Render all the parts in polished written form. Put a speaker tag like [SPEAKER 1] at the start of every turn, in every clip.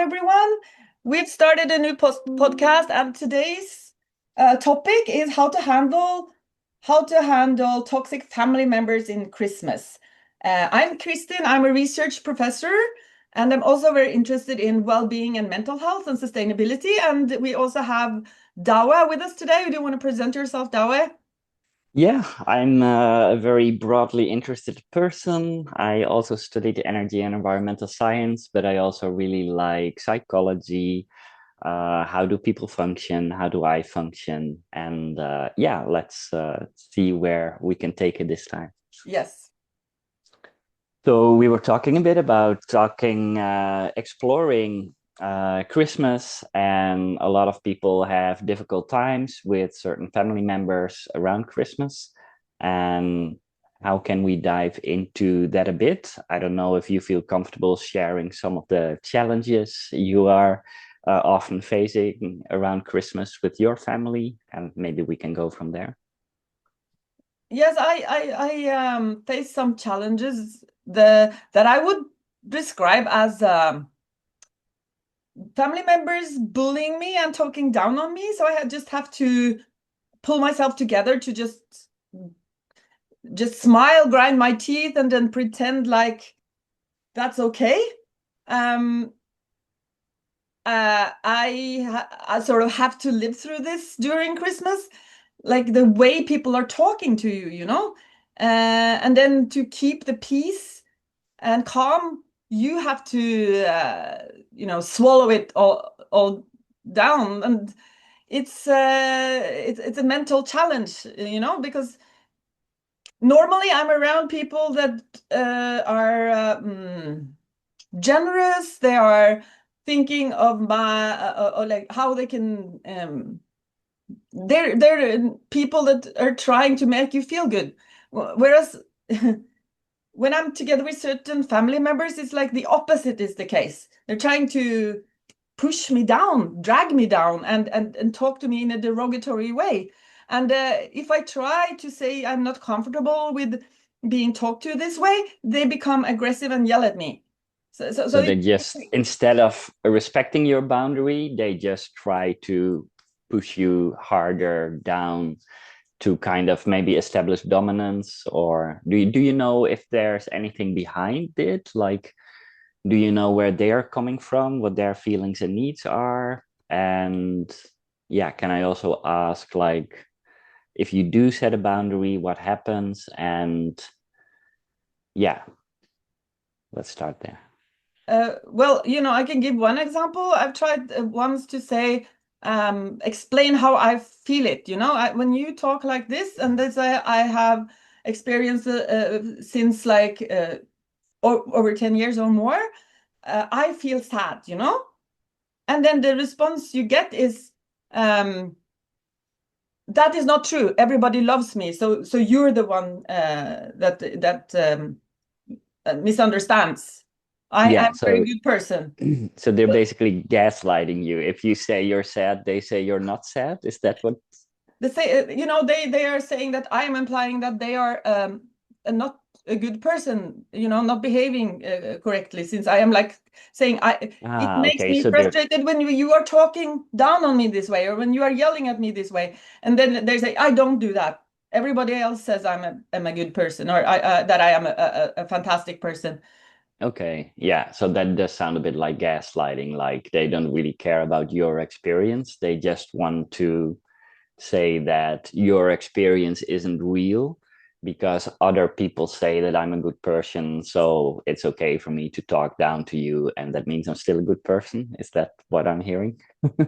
[SPEAKER 1] everyone. We've started a new podcast, and today's topic is how to handle toxic family members in Christmas. I'm Kristin. I'm a research professor, and I'm also very interested in well-being and mental health and sustainability. And we also have Dawa with us today. Do you want to present yourself, Dawa?
[SPEAKER 2] Yeah, I'm a very broadly interested person. I also studied energy and environmental science, but I also really like psychology. How do people function? How do I function? And yeah, let's see where we can take it this time.
[SPEAKER 1] Yes.
[SPEAKER 2] So we were talking a bit about exploring Christmas, and a lot of people have difficult times with certain family members around Christmas. And how can we dive into that a bit? I don't know if you feel comfortable sharing some of the challenges you are often facing around Christmas with your family, and maybe we can go from there.
[SPEAKER 1] Yes, I face some challenges that I would describe as family members bullying me and talking down on me. So just have to pull myself together to just smile, grind my teeth, and then pretend like that's okay. Um, I sort of have to live through this during Christmas, like the way people are talking to you, and then to keep the peace and calm, you have to swallow it all down. And it's a mental challenge, because normally I'm around people that are generous. They are thinking of my or like how they can they're people that are trying to make you feel good. Whereas when I'm together with certain family members, it's like the opposite is the case. They're trying to push me down, drag me down, and talk to me in a derogatory way. And if I try to say I'm not comfortable with being talked to this way, they become aggressive and yell at me. So
[SPEAKER 2] So they just, instead of respecting your boundary, they just try to push you harder down to kind of maybe establish dominance. Or do you know if there's anything behind it? Like, do you know where they are coming from, what their feelings and needs are? And yeah, can I also ask, like, if you do set a boundary, what happens? And yeah, let's start there.
[SPEAKER 1] well, I can give one example. I've tried once to say, explain how I feel it. When you talk like this, and this I have experienced since like over 10 years or more, I feel sad. And then the response you get is, um, that is not true. Everybody loves me. So you're the one that misunderstands. I'm
[SPEAKER 2] Yeah,
[SPEAKER 1] a very
[SPEAKER 2] so
[SPEAKER 1] good person.
[SPEAKER 2] so they're basically gaslighting you. If you say you're sad, they say you're not sad. Is that what?
[SPEAKER 1] They say, they are saying that I am implying that they are not a good person, not behaving correctly. Since I am like saying, it
[SPEAKER 2] Ah,
[SPEAKER 1] makes
[SPEAKER 2] okay.
[SPEAKER 1] me
[SPEAKER 2] So they're
[SPEAKER 1] frustrated when you are talking down on me this way, or when you are yelling at me this way, and then they say, I don't do that. Everybody else says I'm a good person, or that I am a fantastic person.
[SPEAKER 2] okay. Yeah. So that does sound a bit like gaslighting. Like they don't really care about your experience. They just want to say that your experience isn't real because other people say that I'm a good person. So it's okay for me to talk down to you. And that means I'm still a good person. Is that what I'm hearing?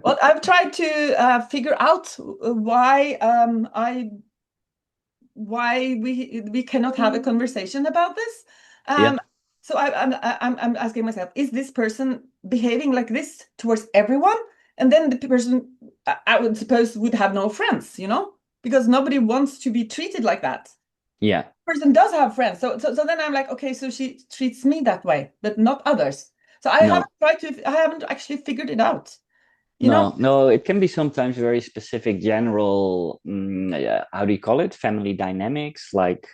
[SPEAKER 1] Well, I've tried to figure out why we cannot have a conversation about this.
[SPEAKER 2] Yeah.
[SPEAKER 1] Um, so I'm asking myself, is this person behaving like this towards everyone? And then the person I would suppose would have no friends, because nobody wants to be treated like that.
[SPEAKER 2] Yeah.
[SPEAKER 1] Person does have friends, so then I'm like, okay, so she treats me that way, but not others. So
[SPEAKER 2] No.
[SPEAKER 1] I haven't actually figured it out. You know,
[SPEAKER 2] No, it can be sometimes very specific, general, yeah, how do you call it? Family dynamics. Like,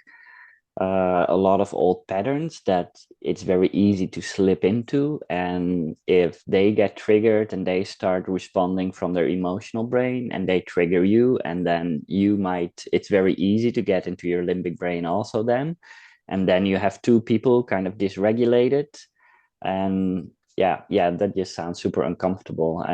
[SPEAKER 2] a lot of old patterns that it's very easy to slip into. And if they get triggered and they start responding from their emotional brain and they trigger you, and then it's very easy to get into your limbic brain also then. And then you have two people kind of dysregulated. And yeah, that just sounds super uncomfortable.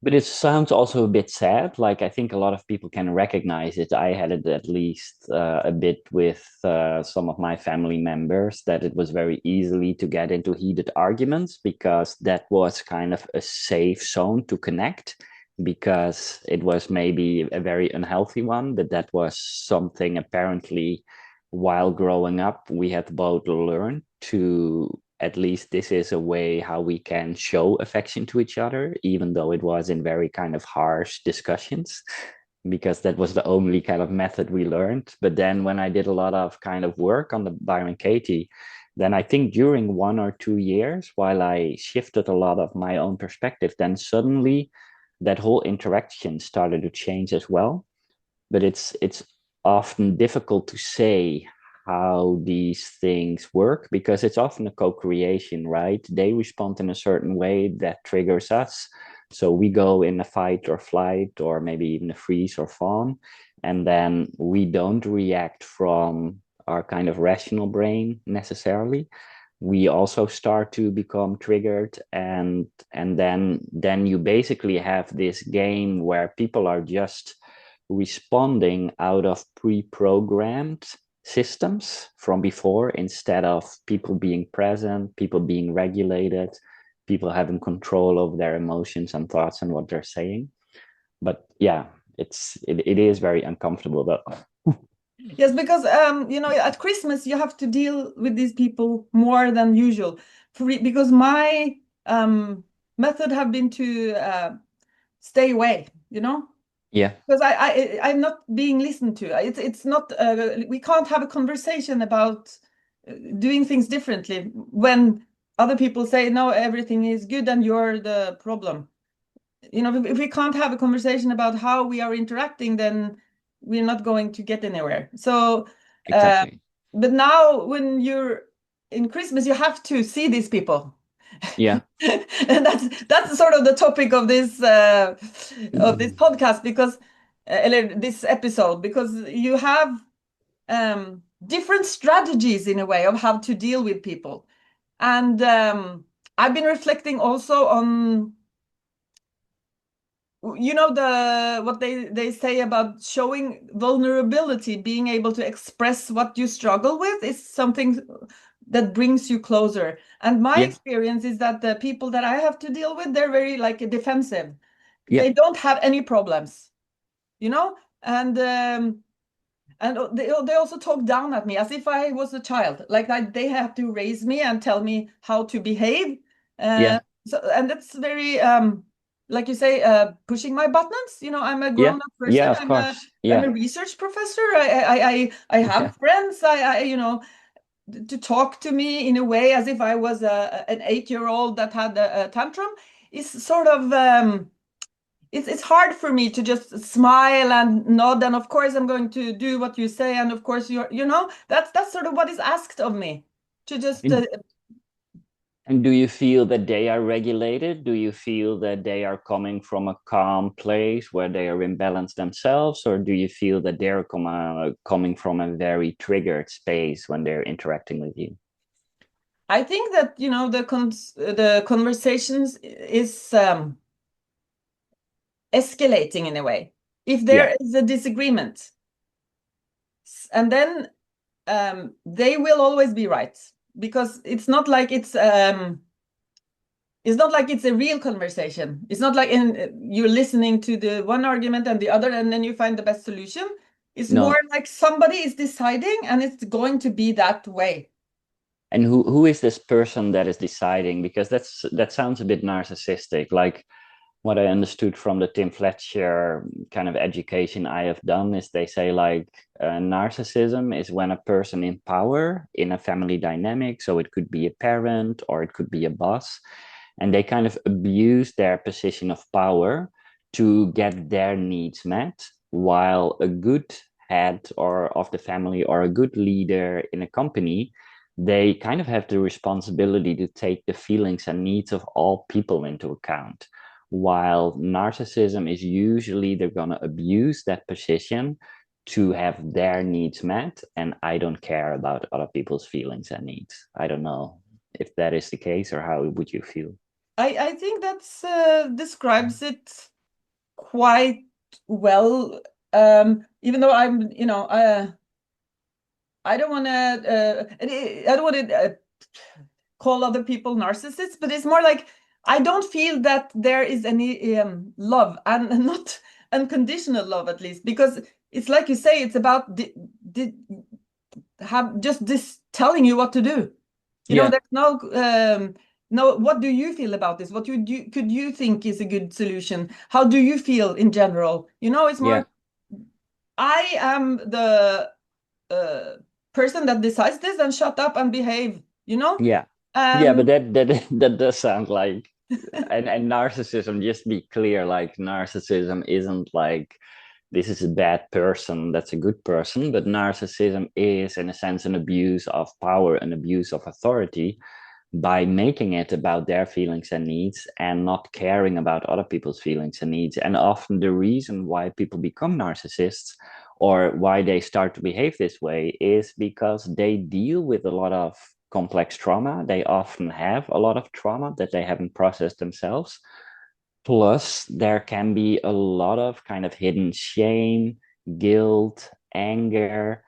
[SPEAKER 2] But it sounds also a bit sad. Like I think a lot of people can recognize it. I had it at least a bit with some of my family members that it was very easily to get into heated arguments because that was kind of a safe zone to connect because it was maybe a very unhealthy one, but that was something apparently while growing up we had both learned to at least this is a way how we can show affection to each other, even though it was in very kind of harsh discussions, because that was the only kind of method we learned. But then when I did a lot of kind of work on the Byron Katie, then I think during 1 or 2 years, while I shifted a lot of my own perspective, then suddenly that whole interaction started to change as well. But it's often difficult to say how these things work because it's often a co-creation, right? They respond in a certain way that triggers us. So we go in a fight or flight or maybe even a freeze or fawn, and then we don't react from our kind of rational brain necessarily. We also start to become triggered, and then you basically have this game where people are just responding out of pre-programmed systems from before instead of people being present, people being regulated, people having control over their emotions and thoughts and what they're saying. But yeah, it is very uncomfortable though.
[SPEAKER 1] Yes, because at Christmas you have to deal with these people more than usual. Because my method have been to stay away,
[SPEAKER 2] Yeah,
[SPEAKER 1] because I'm not being listened to. It's not we can't have a conversation about doing things differently when other people say no, everything is good and you're the problem. If we can't have a conversation about how we are interacting, then we're not going to get anywhere. So, uh,
[SPEAKER 2] exactly.
[SPEAKER 1] but now when you're in Christmas, you have to see these people.
[SPEAKER 2] Yeah.
[SPEAKER 1] And that's sort of the topic of this podcast because this episode, because you have different strategies in a way of how to deal with people. And I've been reflecting also on the what they say about showing vulnerability, being able to express what you struggle with is something that brings you closer. And my
[SPEAKER 2] Yeah.
[SPEAKER 1] experience is that the people that I have to deal with, they're very like defensive.
[SPEAKER 2] Yeah.
[SPEAKER 1] They don't have any problems, you know and they also talk down at me as if I was a child, like they have to raise me and tell me how to behave. uh,
[SPEAKER 2] Yeah.
[SPEAKER 1] and that's very like you say, pushing my buttons. I'm a
[SPEAKER 2] Yeah.
[SPEAKER 1] grown-up person.
[SPEAKER 2] Yeah, of course.
[SPEAKER 1] I'm
[SPEAKER 2] Yeah.
[SPEAKER 1] a research professor. I
[SPEAKER 2] Yeah.
[SPEAKER 1] have friends. To talk to me in a way as if I was an 8-year-old that had a tantrum is sort of it's hard for me to just smile and nod, and of course I'm going to do what you say, and of course that's sort of what is asked of me, to just
[SPEAKER 2] And And do you feel that they are regulated? Do you feel that they are coming from a calm place where they are in balance themselves? Or do you feel that they're coming from a very triggered space when they're interacting with you?
[SPEAKER 1] I think that the conversations is escalating in a way if
[SPEAKER 2] Yeah,
[SPEAKER 1] there is a disagreement, and then they will always be right, because it's not like it's a real conversation. It's not like you're listening to the one argument and the other, and then you find the best solution. It's more
[SPEAKER 2] no.
[SPEAKER 1] like somebody is deciding, and it's going to be that way.
[SPEAKER 2] And who is this person that is deciding? Because that sounds a bit narcissistic. Like what I understood from the Tim Fletcher kind of education I have done is they say like narcissism is when a person in power in a family dynamic, so it could be a parent or it could be a boss, and they kind of abuse their position of power to get their needs met, while a good head or of the family or a good leader in a company, they kind of have the responsibility to take the feelings and needs of all people into account. While narcissism is usually they're going to abuse that position to have their needs met, and I don't care about other people's feelings and needs. I don't know if that is the case, or how would you feel?
[SPEAKER 1] I think that's describes it quite well. Even though I'm, I don't want to, I don't want to call other people narcissists, but it's more like I don't feel that there is any love, and not unconditional love, at least, because it's like you say, it's about have just this telling you what to do.
[SPEAKER 2] Yeah,
[SPEAKER 1] There's no, what do you feel about this? What could you think is a good solution? How do you feel in general? It's
[SPEAKER 2] yeah,
[SPEAKER 1] more, I am the uh, person that decides this, and shut up and behave,
[SPEAKER 2] yeah, yeah. But
[SPEAKER 1] And
[SPEAKER 2] that does sound like, and narcissism. Just be clear, like narcissism isn't like this is a bad person, that's a good person, but narcissism is, in a sense, an abuse of power, an abuse of authority, by making it about their feelings and needs and not caring about other people's feelings and needs. And often the reason why people become narcissists or why they start to behave this way is because they deal with a lot of complex trauma. They often have a lot of trauma that they haven't processed themselves. Plus, there can be a lot of kind of hidden shame, guilt, anger,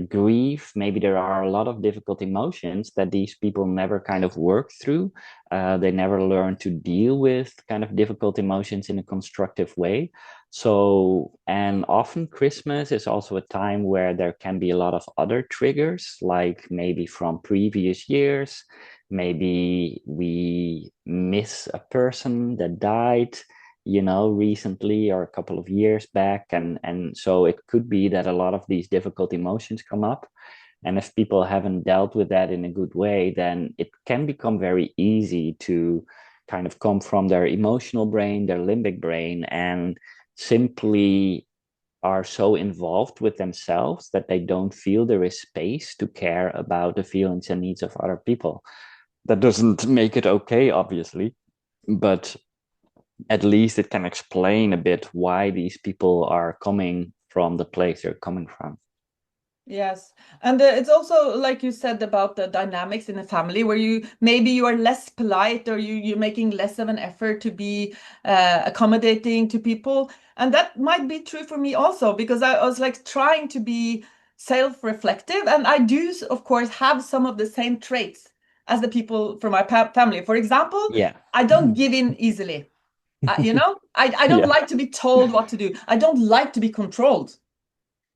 [SPEAKER 2] grief. Maybe there are a lot of difficult emotions that these people never kind of work through. They never learn to deal with kind of difficult emotions in a constructive way. So, and often Christmas is also a time where there can be a lot of other triggers, like maybe from previous years. Maybe we miss a person that died, recently or a couple of years back. And so it could be that a lot of these difficult emotions come up. And if people haven't dealt with that in a good way, then it can become very easy to kind of come from their emotional brain, their limbic brain, and simply are so involved with themselves that they don't feel there is space to care about the feelings and needs of other people. That doesn't make it okay, obviously, but at least it can explain a bit why these people are coming from the place they're coming from.
[SPEAKER 1] yes, and it's also like you said about the dynamics in a family where you are less polite, or you're making less of an effort to be accommodating to people, and that might be true for me also, because I was like trying to be self-reflective, and I do, of course, have some of the same traits as the people from my family. For example,
[SPEAKER 2] Yeah.
[SPEAKER 1] I don't give in easily. I don't
[SPEAKER 2] Yeah.
[SPEAKER 1] like to be told what to do. I don't like to be controlled.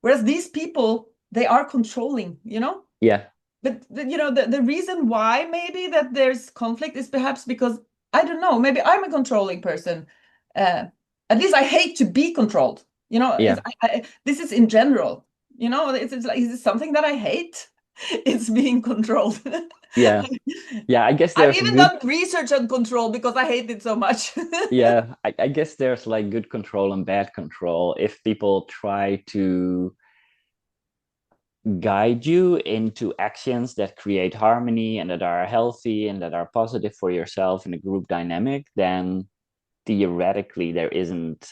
[SPEAKER 1] Whereas these people, they are controlling.
[SPEAKER 2] Yeah.
[SPEAKER 1] But the reason why maybe that there's conflict is perhaps because, I don't know, maybe I'm a controlling person. Uh, at least I hate to be controlled.
[SPEAKER 2] Yeah.
[SPEAKER 1] This is in general. It's like, is it something that I hate? It's being controlled.
[SPEAKER 2] Yeah. Yeah. I guess
[SPEAKER 1] I've
[SPEAKER 2] there's
[SPEAKER 1] even
[SPEAKER 2] good.
[SPEAKER 1] done research on control because I hate it so much.
[SPEAKER 2] Yeah. I guess there's like good control and bad control. If people try to guide you into actions that create harmony and that are healthy and that are positive for yourself in a group dynamic, then theoretically there isn't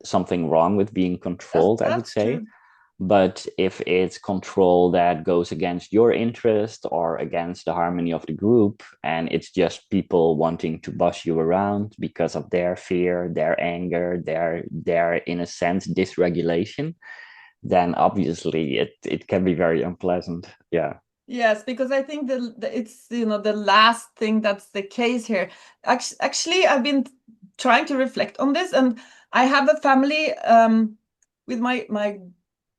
[SPEAKER 2] something wrong with being
[SPEAKER 1] That's
[SPEAKER 2] controlled, I would
[SPEAKER 1] that's
[SPEAKER 2] say.
[SPEAKER 1] true.
[SPEAKER 2] But if it's control that goes against your interest or against the harmony of the group, and it's just people wanting to boss you around because of their fear, their anger, their in a sense dysregulation, then obviously it can be very unpleasant. Yeah.
[SPEAKER 1] Yes, because I think it's the last thing that's the case here. Actually, I've been trying to reflect on this, and I have a family with my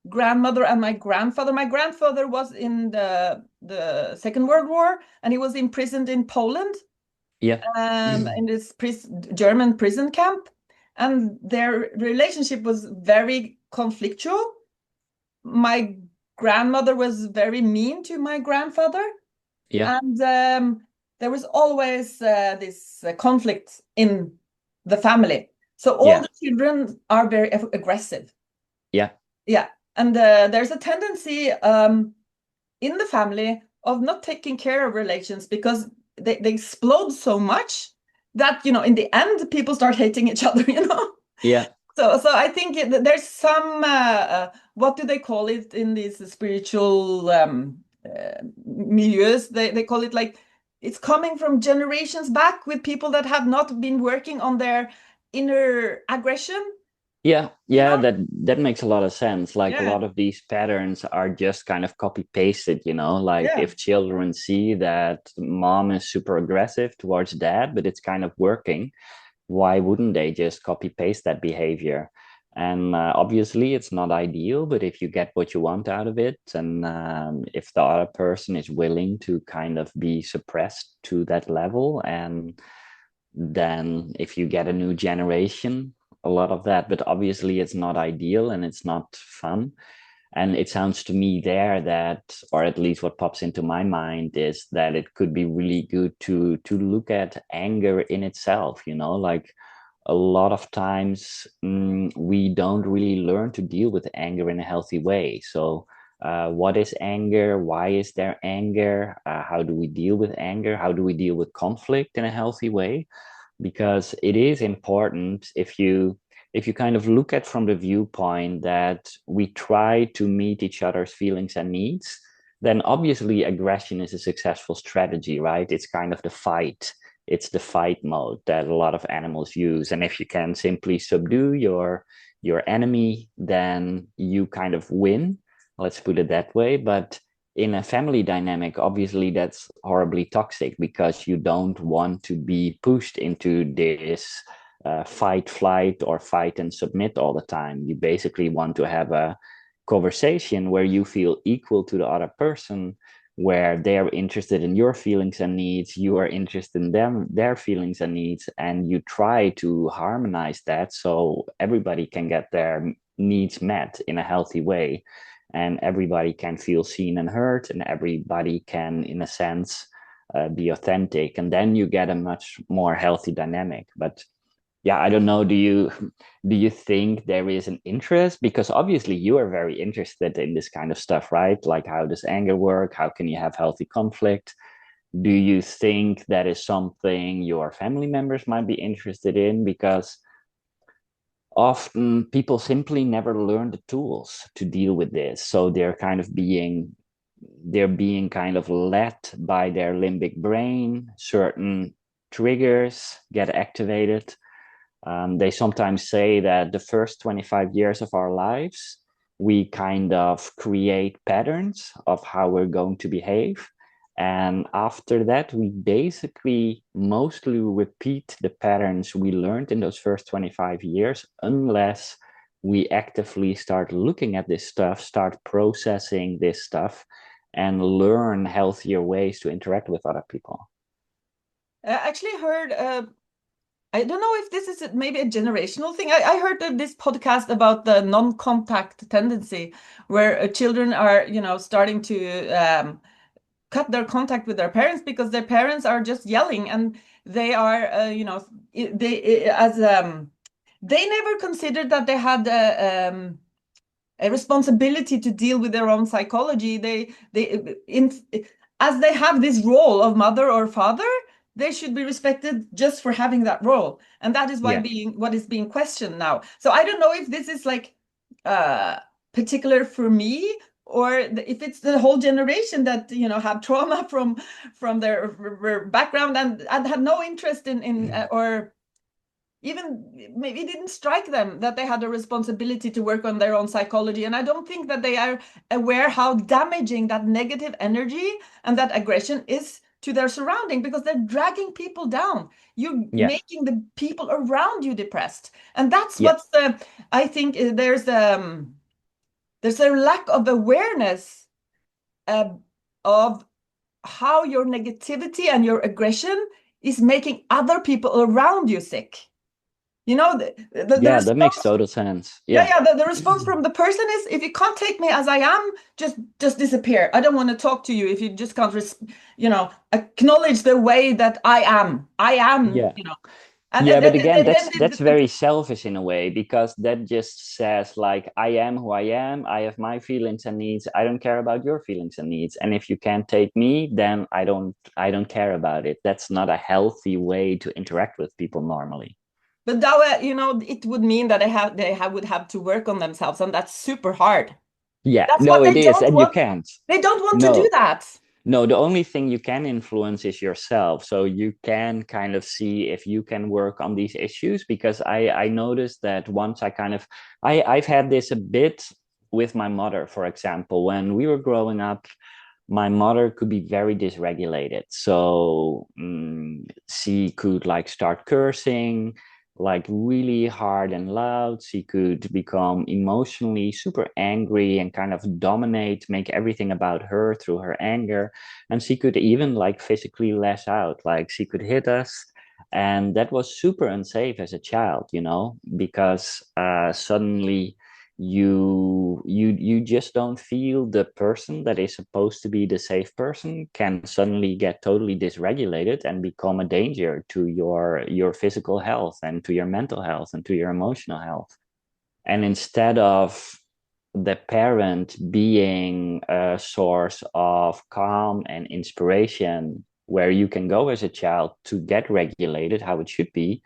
[SPEAKER 1] grandmother and my grandfather. My grandfather was in the Second World War, and he was imprisoned in Poland,
[SPEAKER 2] Yeah.
[SPEAKER 1] in this German prison camp, and their relationship was very conflictual. My grandmother was very mean to my grandfather,
[SPEAKER 2] Yeah.
[SPEAKER 1] and there was always this conflict in the family. So all
[SPEAKER 2] Yeah.
[SPEAKER 1] the children are very aggressive.
[SPEAKER 2] Yeah.
[SPEAKER 1] Yeah. And there's a tendency in the family of not taking care of relations because they explode so much that, in the end, people start hating each other,
[SPEAKER 2] Yeah.
[SPEAKER 1] So I think there's some, what do they call it in these spiritual milieus? They call it like it's coming from generations back with people that have not been working on their inner aggression,
[SPEAKER 2] Yeah,
[SPEAKER 1] you
[SPEAKER 2] yeah,
[SPEAKER 1] know?
[SPEAKER 2] that makes a lot of sense. Like a
[SPEAKER 1] Yeah,
[SPEAKER 2] lot of these patterns are just kind of copy pasted, like
[SPEAKER 1] yeah.
[SPEAKER 2] if children see that mom is super aggressive towards dad, but it's kind of working, why wouldn't they just copy paste that behavior? And obviously, it's not ideal, but if you get what you want out of it, and if the other person is willing to kind of be suppressed to that level, and then if you get a new generation, a lot of that, but obviously, it's not ideal and it's not fun. And it sounds to me there that, or at least what pops into my mind is that it could be really good to look at anger in itself, like a lot of times we don't really learn to deal with anger in a healthy way. So what is anger? Why is there anger? How do we deal with anger? How do we deal with conflict in a healthy way? Because it is important if you kind of look at from the viewpoint that we try to meet each other's feelings and needs, then obviously aggression is a successful strategy, right? It's kind of the fight. It's the fight mode that a lot of animals use. And if you can simply subdue your enemy, then you kind of win. Let's put it that way. But in a family dynamic, obviously that's horribly toxic because you don't want to be pushed into this fight, flight, or fight and submit all the time. You basically want to have a conversation where you feel equal to the other person, where they're interested in your feelings and needs, you are interested in their feelings and needs, and you try to harmonize that so everybody can get their needs met in a healthy way, and everybody can feel seen and heard, and everybody can, in a sense, be authentic, and then you get a much more healthy dynamic. But yeah, I don't know, do you think there is an interest, because obviously you are very interested in this kind of stuff, right? Like, how does anger work? How can you have healthy conflict? Do you think that is something your family members might be interested in? Because often people simply never learn the tools to deal with this, so they're being kind of led by their limbic brain. Certain triggers get activated. They sometimes say that the first 25 years of our lives, we kind of create patterns of how we're going to behave. And after that, we basically mostly repeat the patterns we learned in those first 25 years, unless we actively start looking at this stuff, start processing this stuff, and learn healthier ways to interact with other people.
[SPEAKER 1] I actually heard, I don't know if this is maybe a generational thing. I heard this podcast about the non-contact tendency, where children are, starting to cut their contact with their parents because their parents are just yelling, and they are, they as they never considered that they had a responsibility to deal with their own psychology. As they have this role of mother or father, they should be respected just for having that role, and that is why
[SPEAKER 2] Yeah.
[SPEAKER 1] being what is being questioned now. So I don't know if this is like uh particular for me, or if it's the whole generation that have trauma from their background, and had no interest in or even maybe it didn't strike them that they had a responsibility to work on their own psychology. And I don't think that they are aware how damaging that negative energy and that aggression is to their surrounding, because they're dragging people down. You're
[SPEAKER 2] Yeah.
[SPEAKER 1] making the people around you depressed. And that's
[SPEAKER 2] Yeah.
[SPEAKER 1] what's I think there's a lack of awareness uh, of how your negativity and your aggression is making other people around you sick. The
[SPEAKER 2] Yeah, that makes
[SPEAKER 1] response,
[SPEAKER 2] total sense.
[SPEAKER 1] yeah,
[SPEAKER 2] Yeah.
[SPEAKER 1] yeah, the response from the person is, if you can't take me as I am, just disappear. I don't want to talk to you if you just can't, acknowledge the way that I am. I am,
[SPEAKER 2] Yeah.
[SPEAKER 1] And
[SPEAKER 2] Yeah, but again,
[SPEAKER 1] then
[SPEAKER 2] that's very selfish in a way, because that just says like, I am who I am, I have my feelings and needs, I don't care about your feelings and needs. And if you can't take me, then I don't care about it. That's not a healthy way to interact with people normally.
[SPEAKER 1] but that, it would mean that would have to work on themselves, and that's super hard.
[SPEAKER 2] Yeah,
[SPEAKER 1] That's what
[SPEAKER 2] no,
[SPEAKER 1] they
[SPEAKER 2] it is,
[SPEAKER 1] don't
[SPEAKER 2] and you
[SPEAKER 1] want.
[SPEAKER 2] can't.
[SPEAKER 1] They don't want to do
[SPEAKER 2] No,
[SPEAKER 1] that.
[SPEAKER 2] no, the only thing you can influence is yourself. So you can kind of see if you can work on these issues, because I noticed that once I kind of I've had this a bit with my mother, for example. When we were growing up, my mother could be very dysregulated. So she could like start cursing, like really hard and loud. She could become emotionally super angry and kind of dominate, make everything about her through her anger. And she could even like physically lash out, like she could hit us. And that was super unsafe as a child, because suddenly you just don't feel the person that is supposed to be the safe person can suddenly get totally dysregulated and become a danger to your physical health and to your mental health and to your emotional health. And instead of the parent being a source of calm and inspiration where you can go as a child to get regulated how it should be,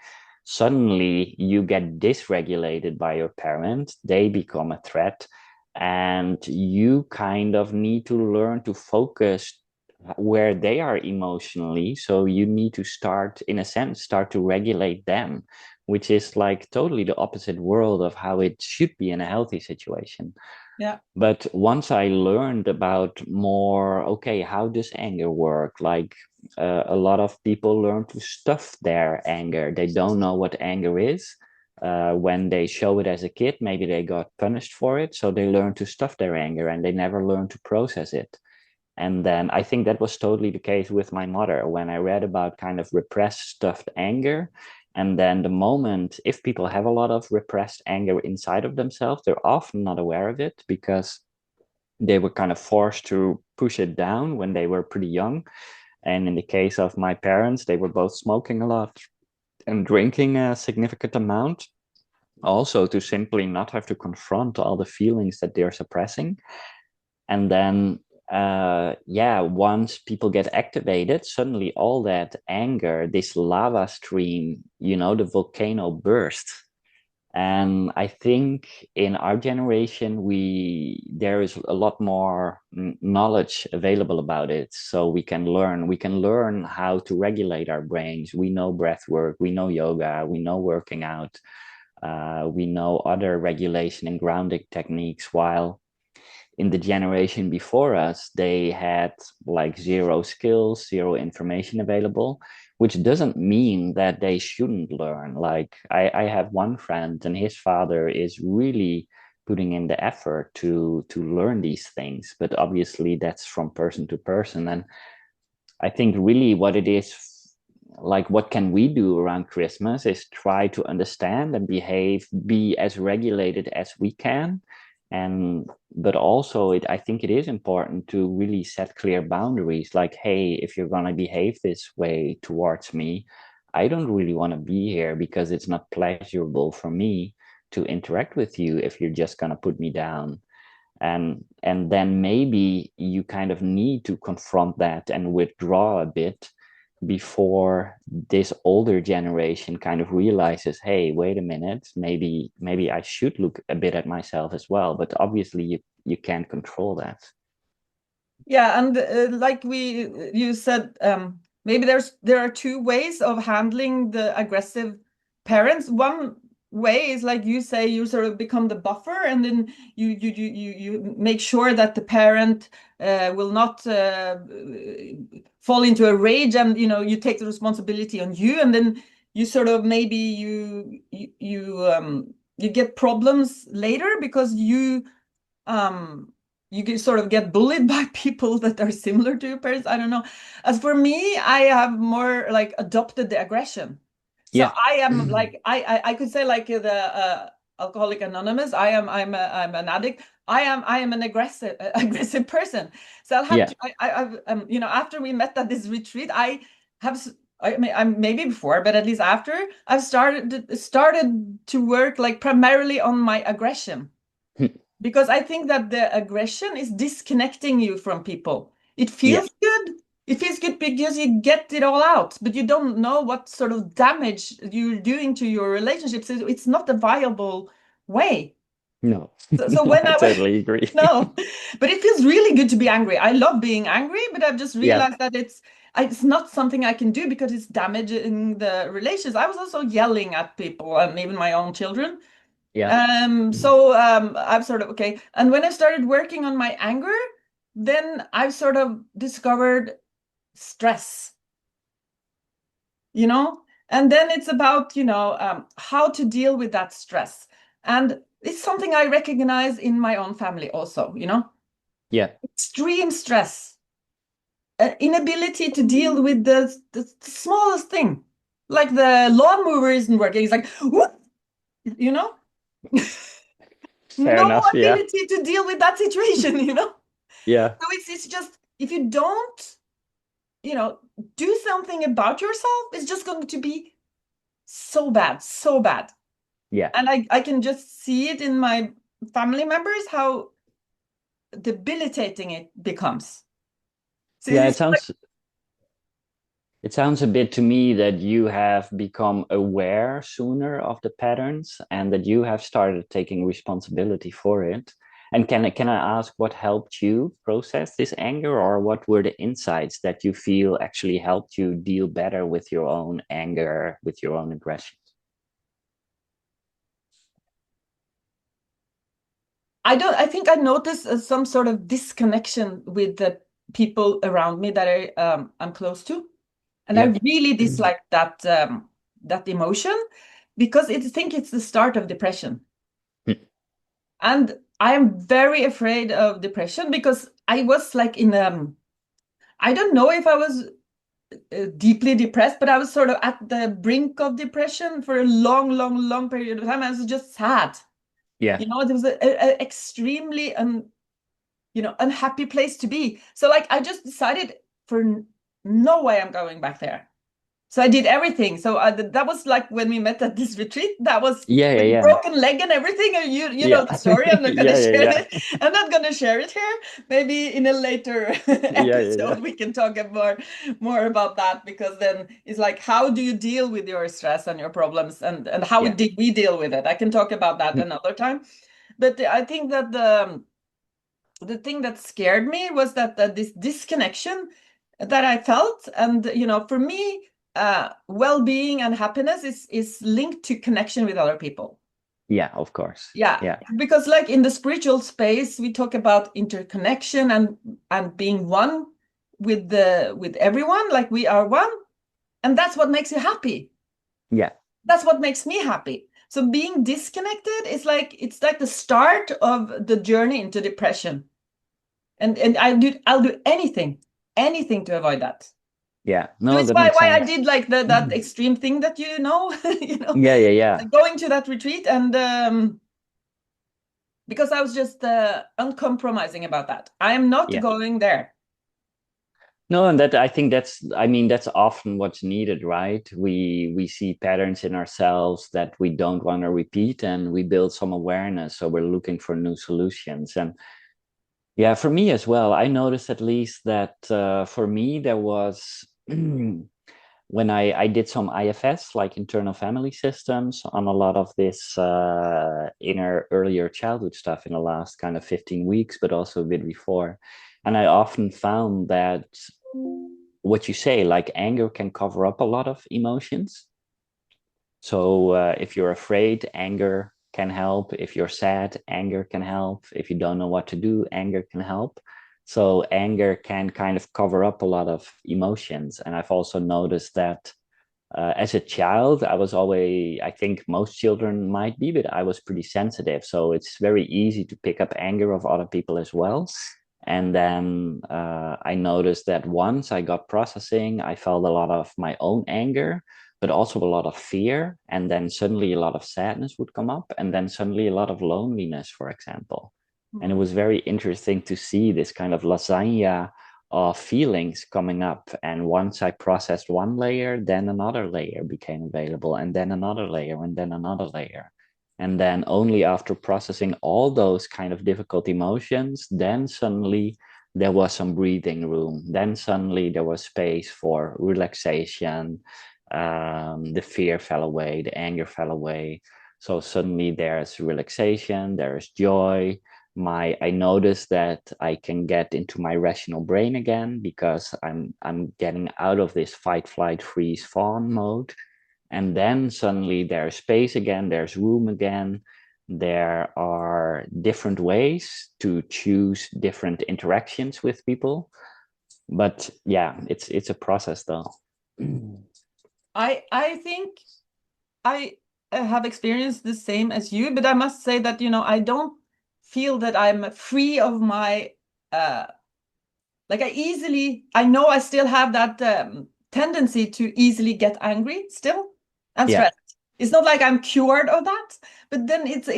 [SPEAKER 2] suddenly you get dysregulated by your parent. They become a threat, and you kind of need to learn to focus where they are emotionally. So you need to start, in a sense, start to regulate them, which is like totally the opposite world of how it should be in a healthy situation.
[SPEAKER 1] Yeah.
[SPEAKER 2] But once I learned about more, okay, how does anger work? Like a lot of people learn to stuff their anger. They don't know what anger is. When they show it as a kid, maybe they got punished for it. So they learn to stuff their anger and they never learn to process it. And then I think that was totally the case with my mother when I read about kind of repressed, stuffed anger. And then the moment, if people have a lot of repressed anger inside of themselves, they're often not aware of it because they were kind of forced to push it down when they were pretty young. And in the case of my parents, they were both smoking a lot and drinking a significant amount, also to simply not have to confront all the feelings that they're suppressing. And then yeah, once people get activated, suddenly all that anger, this lava stream, the volcano bursts. And I think in our generation there is a lot more knowledge available about it, so we can learn how to regulate our brains. We know breath work, we know yoga, we know working out, we know other regulation and grounding techniques, while in the generation before us, they had like zero skills, zero information available, which doesn't mean that they shouldn't learn. Like I have one friend and his father is really putting in the effort to learn these things, but obviously that's from person to person. And I think really what it is, like what can we do around Christmas, is try to understand and be as regulated as we can. And but also I think it is important to really set clear boundaries, like, hey, if you're gonna behave this way towards me, I don't really want to be here because it's not pleasurable for me to interact with you if you're just gonna put me down. And then maybe you kind of need to confront that and withdraw a bit before this older generation kind of realizes, hey, wait a minute, maybe I should look a bit at myself as well. But obviously you can't control that.
[SPEAKER 1] Yeah, and like you said, maybe there are two ways of handling the aggressive parents. One way is like you say, you sort of become the buffer, and then you make sure that the parent will not fall into a rage, and you take the responsibility on you, and then you sort of maybe you get problems later because um sort of get bullied by people that are similar to your parents. I don't know. As for me, I have more like adopted the aggression. So
[SPEAKER 2] Yeah.
[SPEAKER 1] I am like I could say like the Alcoholic Anonymous. I'm an addict. I am an aggressive aggressive person. So I'll have
[SPEAKER 2] Yeah.
[SPEAKER 1] to I've after we met at this retreat, I have I mean, I'm maybe before, but at least after, I've started to work like primarily on my aggression, because I think that the aggression is disconnecting you from people. It
[SPEAKER 2] Yeah,
[SPEAKER 1] feels good. It feels good because you get it all out, but you don't know what sort of damage you're doing to your relationships. It's not a viable way.
[SPEAKER 2] no,
[SPEAKER 1] So
[SPEAKER 2] no,
[SPEAKER 1] when
[SPEAKER 2] I
[SPEAKER 1] I was
[SPEAKER 2] totally agree.
[SPEAKER 1] no, but it feels really good to be angry. I love being angry, but I've just
[SPEAKER 2] Yeah,
[SPEAKER 1] realized that it's not something I can do because it's damaging the relations. I was also yelling at people and even my own children.
[SPEAKER 2] yeah,
[SPEAKER 1] I'm sort of okay. And when I started working on my anger, then I've sort of discovered stress, you know? And then it's about, how to deal with that stress. And it's something I recognize in my own family also,
[SPEAKER 2] yeah,
[SPEAKER 1] extreme stress, inability to deal with the smallest thing. Like the lawnmower isn't working. It's like, what? You know?
[SPEAKER 2] fair
[SPEAKER 1] No
[SPEAKER 2] enough. Yeah,
[SPEAKER 1] ability to deal with that situation, you know?
[SPEAKER 2] yeah,
[SPEAKER 1] So it's just if you don't, you know, do something about yourself, it's just going to be so bad, so bad.
[SPEAKER 2] yeah,
[SPEAKER 1] And I can just see it in my family members how debilitating it becomes. So
[SPEAKER 2] yeah.
[SPEAKER 1] it's like
[SPEAKER 2] It sounds a bit to me that you have become aware sooner of the patterns and that you have started taking responsibility for it. And can I ask what helped you process this anger, or what were the insights that you feel actually helped you deal better with your own anger, with your own aggression?
[SPEAKER 1] I think I noticed some sort of disconnection with the people around me that I'm close to. And I
[SPEAKER 2] Yeah.
[SPEAKER 1] really dislike that emotion because I think it's the start of depression. And I am very afraid of depression because I was like I don't know if I was deeply depressed, but I was sort of at the brink of depression for a long, long, long period of time. I was just sad.
[SPEAKER 2] Yeah.
[SPEAKER 1] It was a extremely unhappy place to be. So like I just decided for no way I'm going back there. So I did everything. So that was like when we met at this retreat. That was
[SPEAKER 2] Yeah, yeah,
[SPEAKER 1] with
[SPEAKER 2] yeah.
[SPEAKER 1] broken leg and everything. And you know
[SPEAKER 2] Yeah.
[SPEAKER 1] the story. I'm not gonna
[SPEAKER 2] Yeah,
[SPEAKER 1] share
[SPEAKER 2] yeah,
[SPEAKER 1] it. I'm not gonna share it here. Maybe in a later
[SPEAKER 2] yeah. Yeah,
[SPEAKER 1] episode
[SPEAKER 2] yeah,
[SPEAKER 1] we can talk more about that, because then it's like how do you deal with your stress and your problems, and how
[SPEAKER 2] yeah.
[SPEAKER 1] did we deal with it? I can talk about that another time. But I think that the thing that scared me was that this disconnection that I felt. And for me, well-being and happiness is linked to connection with other people.
[SPEAKER 2] Yeah, of course.
[SPEAKER 1] Yeah,
[SPEAKER 2] Yeah.
[SPEAKER 1] because like in the spiritual space, we talk about interconnection and being one with everyone, like we are one, and that's what makes you happy.
[SPEAKER 2] Yeah.
[SPEAKER 1] That's what makes me happy. So being disconnected is like it's like the start of the journey into depression. And I'll do anything to avoid that.
[SPEAKER 2] Yeah.
[SPEAKER 1] So
[SPEAKER 2] No,
[SPEAKER 1] it's
[SPEAKER 2] that
[SPEAKER 1] why
[SPEAKER 2] makes
[SPEAKER 1] why I
[SPEAKER 2] sense.
[SPEAKER 1] did like that extreme thing that
[SPEAKER 2] Yeah, yeah, yeah.
[SPEAKER 1] like going to that retreat, and because I was just uncompromising about that. I am not
[SPEAKER 2] Yeah.
[SPEAKER 1] going there.
[SPEAKER 2] No, and that I think that's often what's needed, right? We see patterns in ourselves that we don't want to repeat, and we build some awareness, so we're looking for new solutions. And yeah, for me as well, I noticed at least that for me there was when I did some IFS, like internal family systems, on a lot of this inner earlier childhood stuff in the last kind of 15 weeks, but also a bit before. And I often found that what you say, like anger can cover up a lot of emotions. So if you're afraid, anger can help. If you're sad, anger can help. If you don't know what to do, anger can help. So anger can kind of cover up a lot of emotions. And I've also noticed that as a child, I was always, I think most children might be, but I was pretty sensitive. So it's very easy to pick up anger of other people as well. And then I noticed that once I got processing, I felt a lot of my own anger, but also a lot of fear. And then suddenly a lot of sadness would come up. And then suddenly a lot of loneliness, for example. And it
[SPEAKER 1] Hmm.
[SPEAKER 2] was very interesting to see this kind of lasagna of feelings coming up. And once I processed one layer, then another layer became available, and then another layer, and then another layer. And then only after processing all those kind of difficult emotions, then suddenly there was some breathing room. Then suddenly there was space for relaxation. The fear fell away, the anger fell away. So suddenly there's relaxation, there's joy. I notice that I can get into my rational brain again because I'm getting out of this fight, flight, freeze, fawn mode. And then suddenly there's space again, there's room again. There are different ways to choose different interactions with people. But yeah, it's a process though.
[SPEAKER 1] I think I have experienced the same as you, but I must say that, I don't feel that I'm free of my like I know I still have that tendency to easily get angry still and
[SPEAKER 2] Yeah,
[SPEAKER 1] stressed. It's not like I'm cured of that, but then it's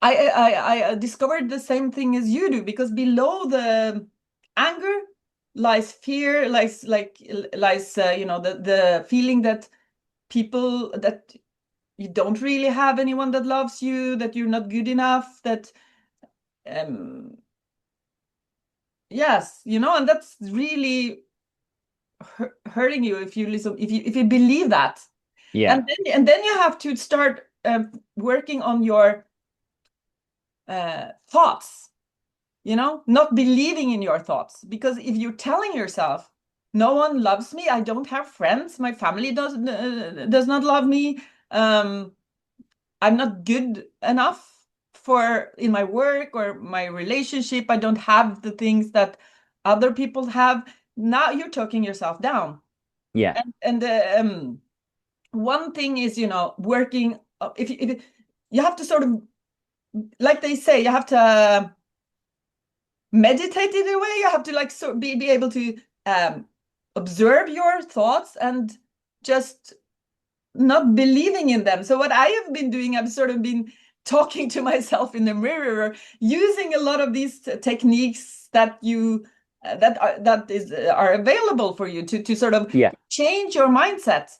[SPEAKER 1] I discovered the same thing as you do, because below the anger lies fear, lies the feeling that that you don't really have anyone that loves you, that you're not good enough, that um yes, and that's really hurting you if you listen, if you believe that.
[SPEAKER 2] yeah,
[SPEAKER 1] And then you have to start working on your thoughts, not believing in your thoughts. Because if you're telling yourself, no one loves me, I don't have friends, my family does not love me, um, I'm not good enough for in my work or my relationship, I don't have the things that other people have, now you're talking yourself down.
[SPEAKER 2] yeah,
[SPEAKER 1] And one thing is, working, if you have to sort of, like they say, you have to meditate in a way. You have to like be able to observe your thoughts and just not believing in them. So what I have been doing, I've sort of been talking to myself in the mirror, using a lot of these techniques that you are available for you to sort of
[SPEAKER 2] yeah,
[SPEAKER 1] change your mindset,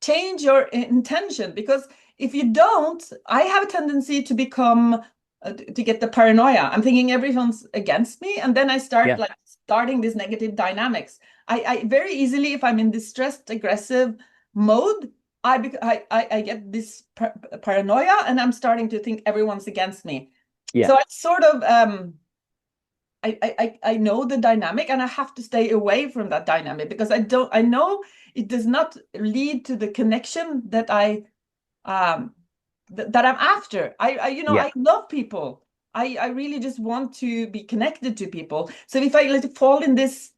[SPEAKER 1] change your intention. Because if you don't, I have a tendency to become to get the paranoia. I'm thinking everyone's against me, and then I start
[SPEAKER 2] yeah,
[SPEAKER 1] like starting these negative dynamics. I very easily, if I'm in distressed, aggressive mode, I get this paranoia, and I'm starting to think everyone's against me.
[SPEAKER 2] yeah,
[SPEAKER 1] So I sort of I know the dynamic, and I have to stay away from that dynamic, because I know it does not lead to the connection that that I'm after.
[SPEAKER 2] yeah,
[SPEAKER 1] I love people. I really just want to be connected to people. So if I let it fall in this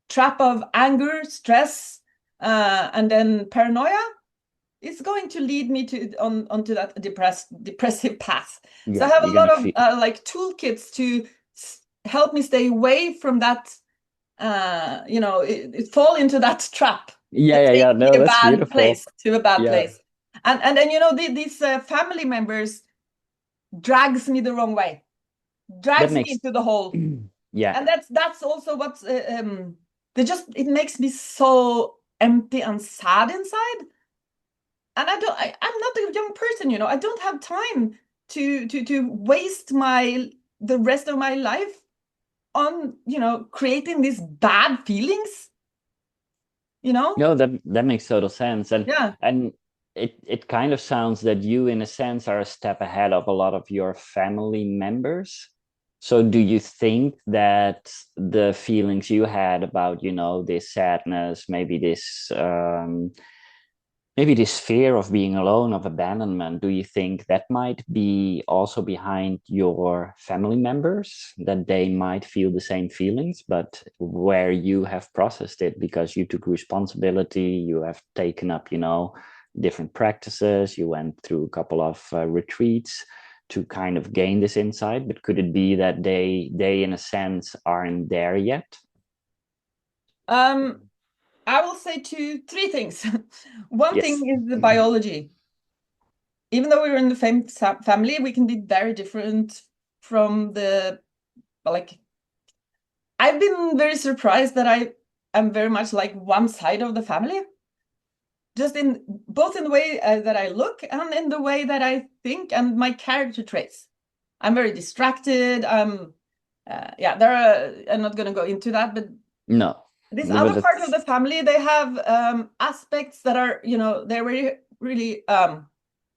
[SPEAKER 1] trap of anger, stress, and then paranoia, it's going to lead me onto that depressive path. So I
[SPEAKER 2] yeah.
[SPEAKER 1] have a
[SPEAKER 2] You're
[SPEAKER 1] lot
[SPEAKER 2] gonna
[SPEAKER 1] of
[SPEAKER 2] feel.
[SPEAKER 1] like toolkits to help me stay away from that. It fall into that trap
[SPEAKER 2] Yeah,
[SPEAKER 1] that
[SPEAKER 2] yeah,
[SPEAKER 1] takes
[SPEAKER 2] yeah.
[SPEAKER 1] me
[SPEAKER 2] No,
[SPEAKER 1] a
[SPEAKER 2] that's
[SPEAKER 1] bad
[SPEAKER 2] beautiful.
[SPEAKER 1] place to a bad
[SPEAKER 2] Yeah,
[SPEAKER 1] place. And then these family members drags me the wrong way,
[SPEAKER 2] that
[SPEAKER 1] drags me
[SPEAKER 2] makes.
[SPEAKER 1] into the hole.
[SPEAKER 2] Yeah,
[SPEAKER 1] And that's also what's they just it makes me so empty and sad inside. And I'm not a young person, I don't have time to waste the rest of my life on creating these bad feelings, you know
[SPEAKER 2] no, that makes total sense,
[SPEAKER 1] yeah.
[SPEAKER 2] and it kind of sounds that you, in a sense, are a step ahead of a lot of your family members. So, do you think that the feelings you had about, this sadness, maybe this fear of being alone, of abandonment, do you think that might be also behind your family members, that they might feel the same feelings, but where you have processed it because you took responsibility, you have taken up, different practices, you went through a couple of retreats to kind of gain this insight, but could it be that they in a sense aren't there yet?
[SPEAKER 1] um I will say three things. One thing
[SPEAKER 2] Yes.
[SPEAKER 1] is the biology. Even though we're in the same family, we can be very different from the like I've been very surprised that I am very much like one side of the family, just in both in the way that I look and in the way that I think and my character traits. I'm very distracted. Yeah, I'm not going to go into that, but
[SPEAKER 2] No,
[SPEAKER 1] this
[SPEAKER 2] but
[SPEAKER 1] other part of the family, they have aspects that are, they're really, really,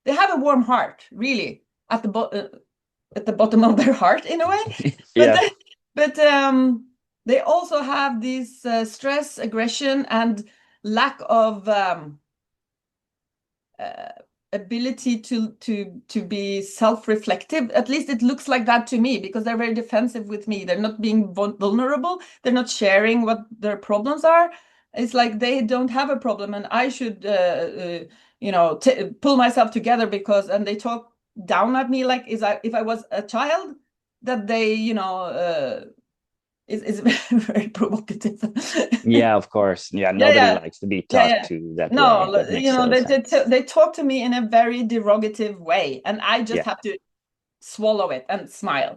[SPEAKER 1] they have a warm heart, really, at the bottom of their heart in a way. But
[SPEAKER 2] yeah,
[SPEAKER 1] they also have this stress, aggression, and lack of uh, ability to be self-reflective. At least it looks like that to me, because they're very defensive with me. They're not being vulnerable. They're not sharing what their problems are. It's like they don't have a problem, and I should, pull myself together, and they talk down at me like if I was a child, that they, is very provocative.
[SPEAKER 2] yeah, of course. Yeah,
[SPEAKER 1] Yeah,
[SPEAKER 2] nobody
[SPEAKER 1] yeah,
[SPEAKER 2] likes to be
[SPEAKER 1] yeah,
[SPEAKER 2] talked
[SPEAKER 1] yeah.
[SPEAKER 2] to that way.
[SPEAKER 1] No,
[SPEAKER 2] That makes total sense.
[SPEAKER 1] they talk to me in a very derogative way, and I just
[SPEAKER 2] Yeah.
[SPEAKER 1] have to swallow it and smile.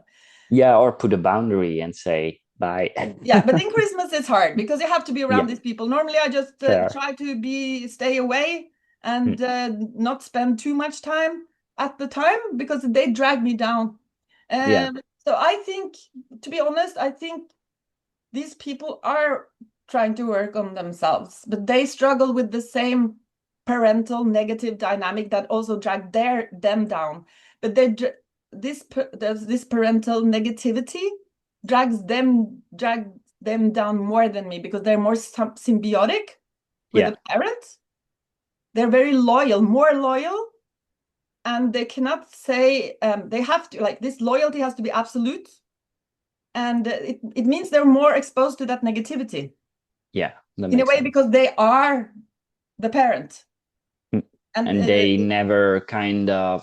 [SPEAKER 2] Yeah, or put a boundary and say bye.
[SPEAKER 1] Yeah, but in Christmas it's hard because you have to be
[SPEAKER 2] Yeah,
[SPEAKER 1] around these people. Normally, I just
[SPEAKER 2] fair.
[SPEAKER 1] try to stay away and
[SPEAKER 2] Mm,
[SPEAKER 1] not spend too much time at the time, because they drag me down.
[SPEAKER 2] yeah,
[SPEAKER 1] So I think, to be honest, I think these people are trying to work on themselves, but they struggle with the same parental negative dynamic that also drag them down. But this parental negativity drag them down more than me, because they're more symbiotic with
[SPEAKER 2] yeah,
[SPEAKER 1] the parents. They're very loyal, more loyal, and they cannot say, they have to, like, this loyalty has to be absolute, and it means they're more exposed to that negativity
[SPEAKER 2] yeah. That
[SPEAKER 1] in a
[SPEAKER 2] makes
[SPEAKER 1] way,
[SPEAKER 2] sense.
[SPEAKER 1] because they are the parent.
[SPEAKER 2] Mm.
[SPEAKER 1] And
[SPEAKER 2] And they never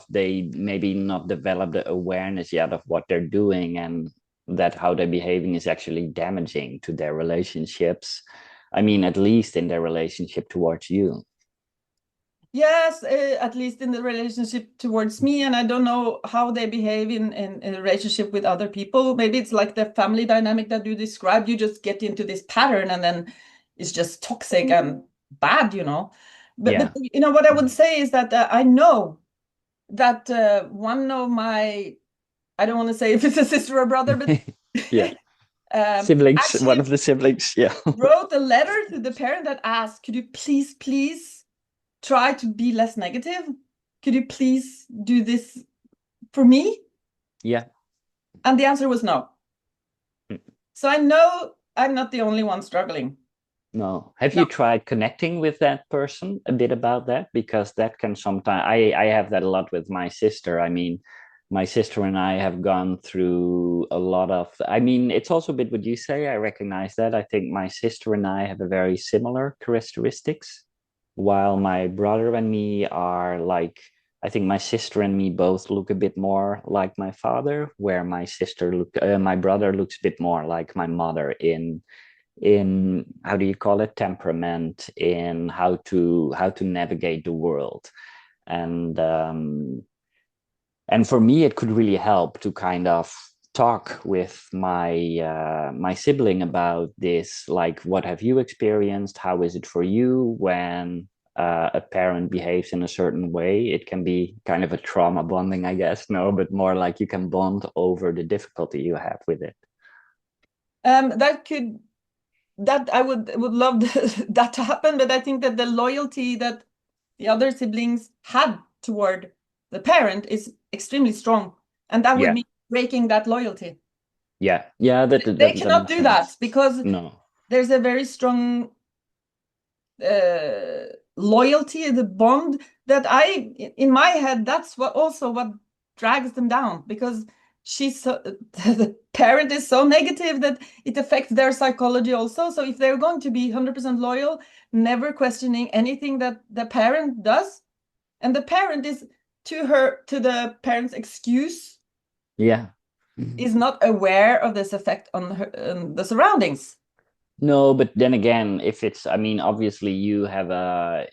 [SPEAKER 2] they maybe not develop the awareness yet of what they're doing, and that how they're behaving is actually damaging to their relationships. I mean, at least in their relationship towards you.
[SPEAKER 1] yes, at least in the relationship towards me, and I don't know how they behave in a relationship with other people. Maybe it's like the family dynamic that you described. You just get into this pattern, and then it's just toxic and bad. But
[SPEAKER 2] Yeah.
[SPEAKER 1] what I would say is that I know that one of my, I don't want to say if it's a sister or brother, but
[SPEAKER 2] Yeah. Siblings, one
[SPEAKER 1] actually
[SPEAKER 2] of the siblings. Yeah.
[SPEAKER 1] wrote a letter to the parent that asked, could you please try to be less negative? Could you please do this for me?
[SPEAKER 2] Yeah.
[SPEAKER 1] And the answer was no. So I know I'm not the only one struggling.
[SPEAKER 2] No. Have you
[SPEAKER 1] No.
[SPEAKER 2] tried connecting with that person a bit about that? Because that can sometimes, I have that a lot with my sister. I mean, my sister and I have gone through a lot of, I mean, it's also a bit what you say. I recognize that. I think my sister and I have a very similar characteristics, while my brother and me are like, I think my sister and me both look a bit more like my father, where my brother looks a bit more like my mother in how do you call it, temperament, in how to navigate the world. And um and for me it could really help to kind of talk with my sibling about this, like, what have you experienced, how is it for you when a parent behaves in a certain way. It can be kind of a trauma bonding, I guess, no, but more like you can bond over the difficulty you have with it.
[SPEAKER 1] That could that I would love that to happen, but I think that the loyalty that the other siblings had toward the parent is extremely strong, and that would
[SPEAKER 2] Yeah,
[SPEAKER 1] mean breaking that loyalty.
[SPEAKER 2] yeah,
[SPEAKER 1] They
[SPEAKER 2] that
[SPEAKER 1] cannot
[SPEAKER 2] makes
[SPEAKER 1] do that
[SPEAKER 2] sense.
[SPEAKER 1] because
[SPEAKER 2] No.
[SPEAKER 1] there's a very strong loyalty, the bond that in my head, that's what drags them down, because the parent is so negative that it affects their psychology also. So if they're going to be 100% loyal, never questioning anything that the parent does, and the parent is to the parent's excuse,
[SPEAKER 2] Yeah.
[SPEAKER 1] is not aware of this effect on the surroundings.
[SPEAKER 2] No, but then again, if it's, I mean, obviously you have a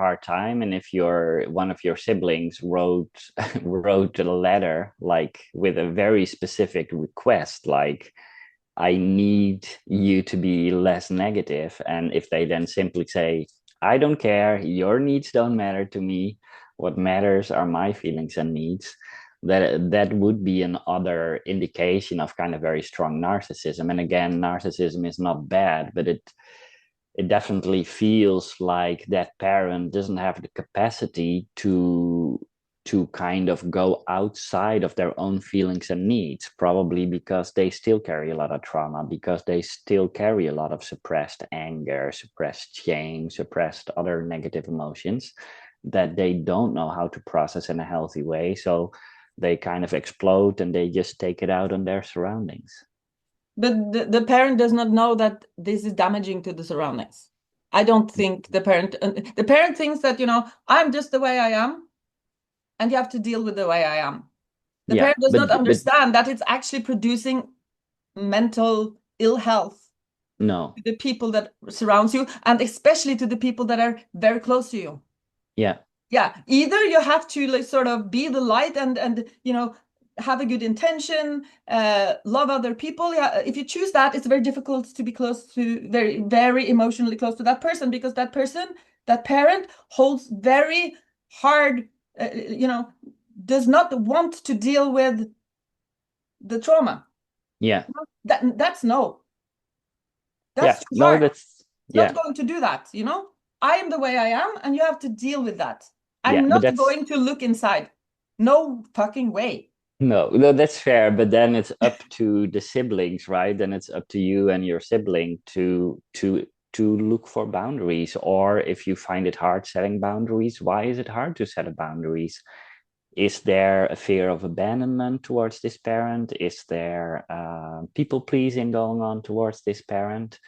[SPEAKER 2] hard time, and if one of your siblings wrote a letter like with a very specific request, like I need you to be less negative. And if they then simply say, I don't care, your needs don't matter to me, what matters are my feelings and needs, that would be another indication of kind of very strong narcissism. And again, narcissism is not bad, but it definitely feels like that parent doesn't have the capacity to kind of go outside of their own feelings and needs, probably because they still carry a lot of trauma, because they still carry a lot of suppressed anger, suppressed shame, suppressed other negative emotions that they don't know how to process in a healthy way. So they kind of explode and they just take it out on their surroundings.
[SPEAKER 1] But the parent does not know that this is damaging to the surroundings. I don't think the parent thinks that, I'm just the way I am, and you have to deal with the way I am. The
[SPEAKER 2] Yeah,
[SPEAKER 1] parent does not
[SPEAKER 2] but
[SPEAKER 1] understand that it's actually producing mental ill health
[SPEAKER 2] no,
[SPEAKER 1] to the people that surrounds you, and especially to the people that are very close to you.
[SPEAKER 2] yeah,
[SPEAKER 1] Yeah, either you have to like sort of be the light and have a good intention, love other people. Yeah, if you choose that, it's very difficult to be close to very, very emotionally close to that person, because that person, that parent, holds very hard, does not want to deal with the trauma.
[SPEAKER 2] yeah,
[SPEAKER 1] That's no. That's
[SPEAKER 2] yeah.
[SPEAKER 1] too
[SPEAKER 2] No,
[SPEAKER 1] hard.
[SPEAKER 2] that's
[SPEAKER 1] It's not
[SPEAKER 2] yeah,
[SPEAKER 1] going to do that. I am the way I am, and you have to deal with that.
[SPEAKER 2] yeah.
[SPEAKER 1] I'm
[SPEAKER 2] But
[SPEAKER 1] not
[SPEAKER 2] that's
[SPEAKER 1] going to look inside. No fucking way.
[SPEAKER 2] no, that's fair. But then it's up to the siblings, right? Then it's up to you and your sibling to look for boundaries. Or if you find it hard setting boundaries, why is it hard to set a boundaries? Is there a fear of abandonment towards this parent? Is there people pleasing going on towards this parent?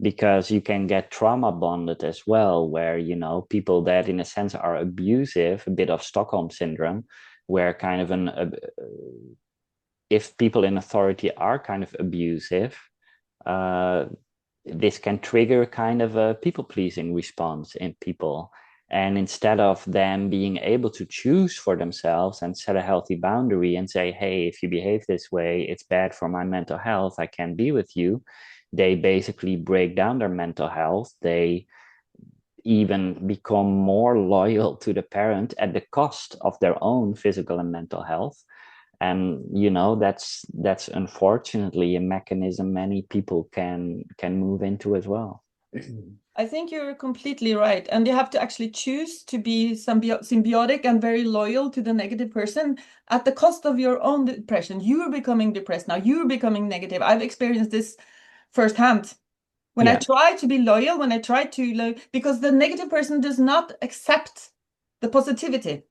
[SPEAKER 2] Because you can get trauma bonded as well, where people that in a sense are abusive, a bit of Stockholm syndrome, where kind of if people in authority are kind of abusive, uh, this can trigger kind of a people pleasing response in people. And instead of them being able to choose for themselves and set a healthy boundary and say, hey, if you behave this way, it's bad for my mental health, I can't be with you, they basically break down their mental health. They even become more loyal to the parent at the cost of their own physical and mental health. And that's unfortunately a mechanism many people can move into as well.
[SPEAKER 1] I think you're completely right. And you have to actually choose to be symbiotic and very loyal to the negative person at the cost of your own depression. You're becoming depressed now. You're becoming negative. I've experienced this firsthand. When I
[SPEAKER 2] Yeah,
[SPEAKER 1] try to be loyal, when I try to, because the negative person does not accept the positivity.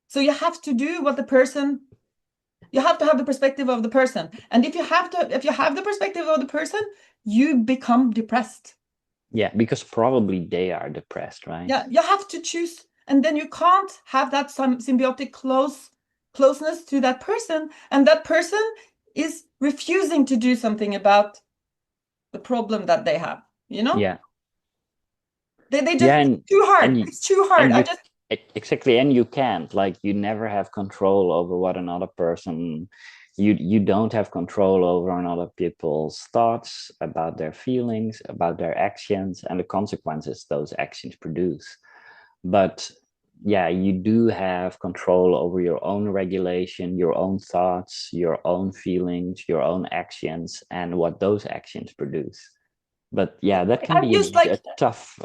[SPEAKER 1] So you have to do what the person, you have to have the perspective of the person. And if you have the perspective of the person, you become depressed.
[SPEAKER 2] yeah, because probably they are depressed, right?
[SPEAKER 1] Yeah, you have to choose, and then you can't have that some symbiotic closeness to that person, and that person is refusing to do something about the problem that they have. You know,
[SPEAKER 2] Yeah,
[SPEAKER 1] they just
[SPEAKER 2] yeah,
[SPEAKER 1] it's too hard.
[SPEAKER 2] and you,
[SPEAKER 1] It's too hard.
[SPEAKER 2] and
[SPEAKER 1] I
[SPEAKER 2] you
[SPEAKER 1] just
[SPEAKER 2] exactly, and you can't, like, you never have control over what another person, you don't have control over another people's thoughts, about their feelings, about their actions and the consequences those actions produce. But yeah, you do have control over your own regulation, your own thoughts, your own feelings, your own actions, and what those actions produce. But yeah, that can
[SPEAKER 1] I've
[SPEAKER 2] be
[SPEAKER 1] used like
[SPEAKER 2] a tough,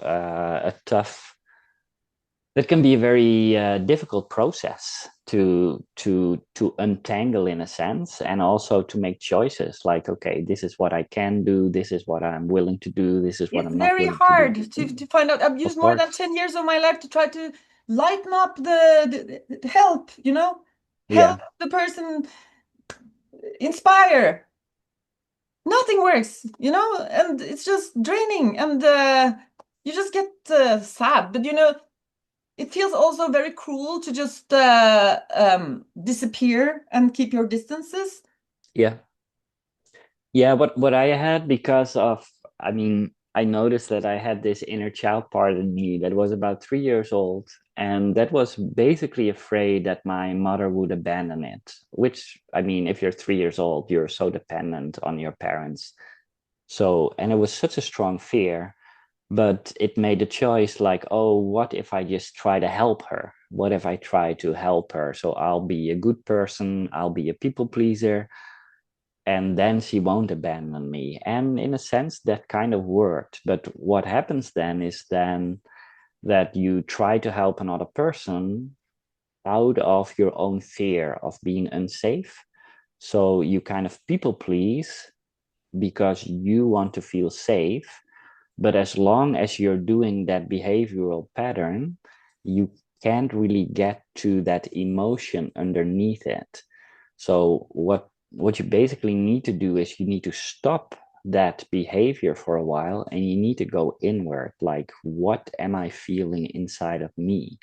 [SPEAKER 2] that can be a very difficult process to untangle in a sense, and also to make choices like, okay, this is what I can do, this is what I'm willing to do, this is what
[SPEAKER 1] it's
[SPEAKER 2] I'm not
[SPEAKER 1] very
[SPEAKER 2] willing to do.
[SPEAKER 1] hard to find out. I've used
[SPEAKER 2] Of
[SPEAKER 1] more than
[SPEAKER 2] course.
[SPEAKER 1] 10 years of my life to try to lighten up the help, help
[SPEAKER 2] Yeah,
[SPEAKER 1] the person, inspire. Nothing works, and it's just draining, and you just get sad. But it feels also very cruel to just disappear and keep your distances.
[SPEAKER 2] yeah, yeah. What I had, because of, I mean, I noticed that I had this inner child part in me that was about 3 years old, and that was basically afraid that my mother would abandon it. Which, I mean, if you're 3 years old, you're so dependent on your parents. So, and it was such a strong fear, but it made a choice like, oh, what if I just try to help her? What if I try to help her? So I'll be a good person, I'll be a people pleaser, and then she won't abandon me. And in a sense, that kind of worked. But what happens then is then that you try to help another person out of your own fear of being unsafe. So you kind of people please because you want to feel safe. But as long as you're doing that behavioral pattern, you can't really get to that emotion underneath it. So what you basically need to do is you need to stop that behavior for a while and you need to go inward. Like, what am I feeling inside of me?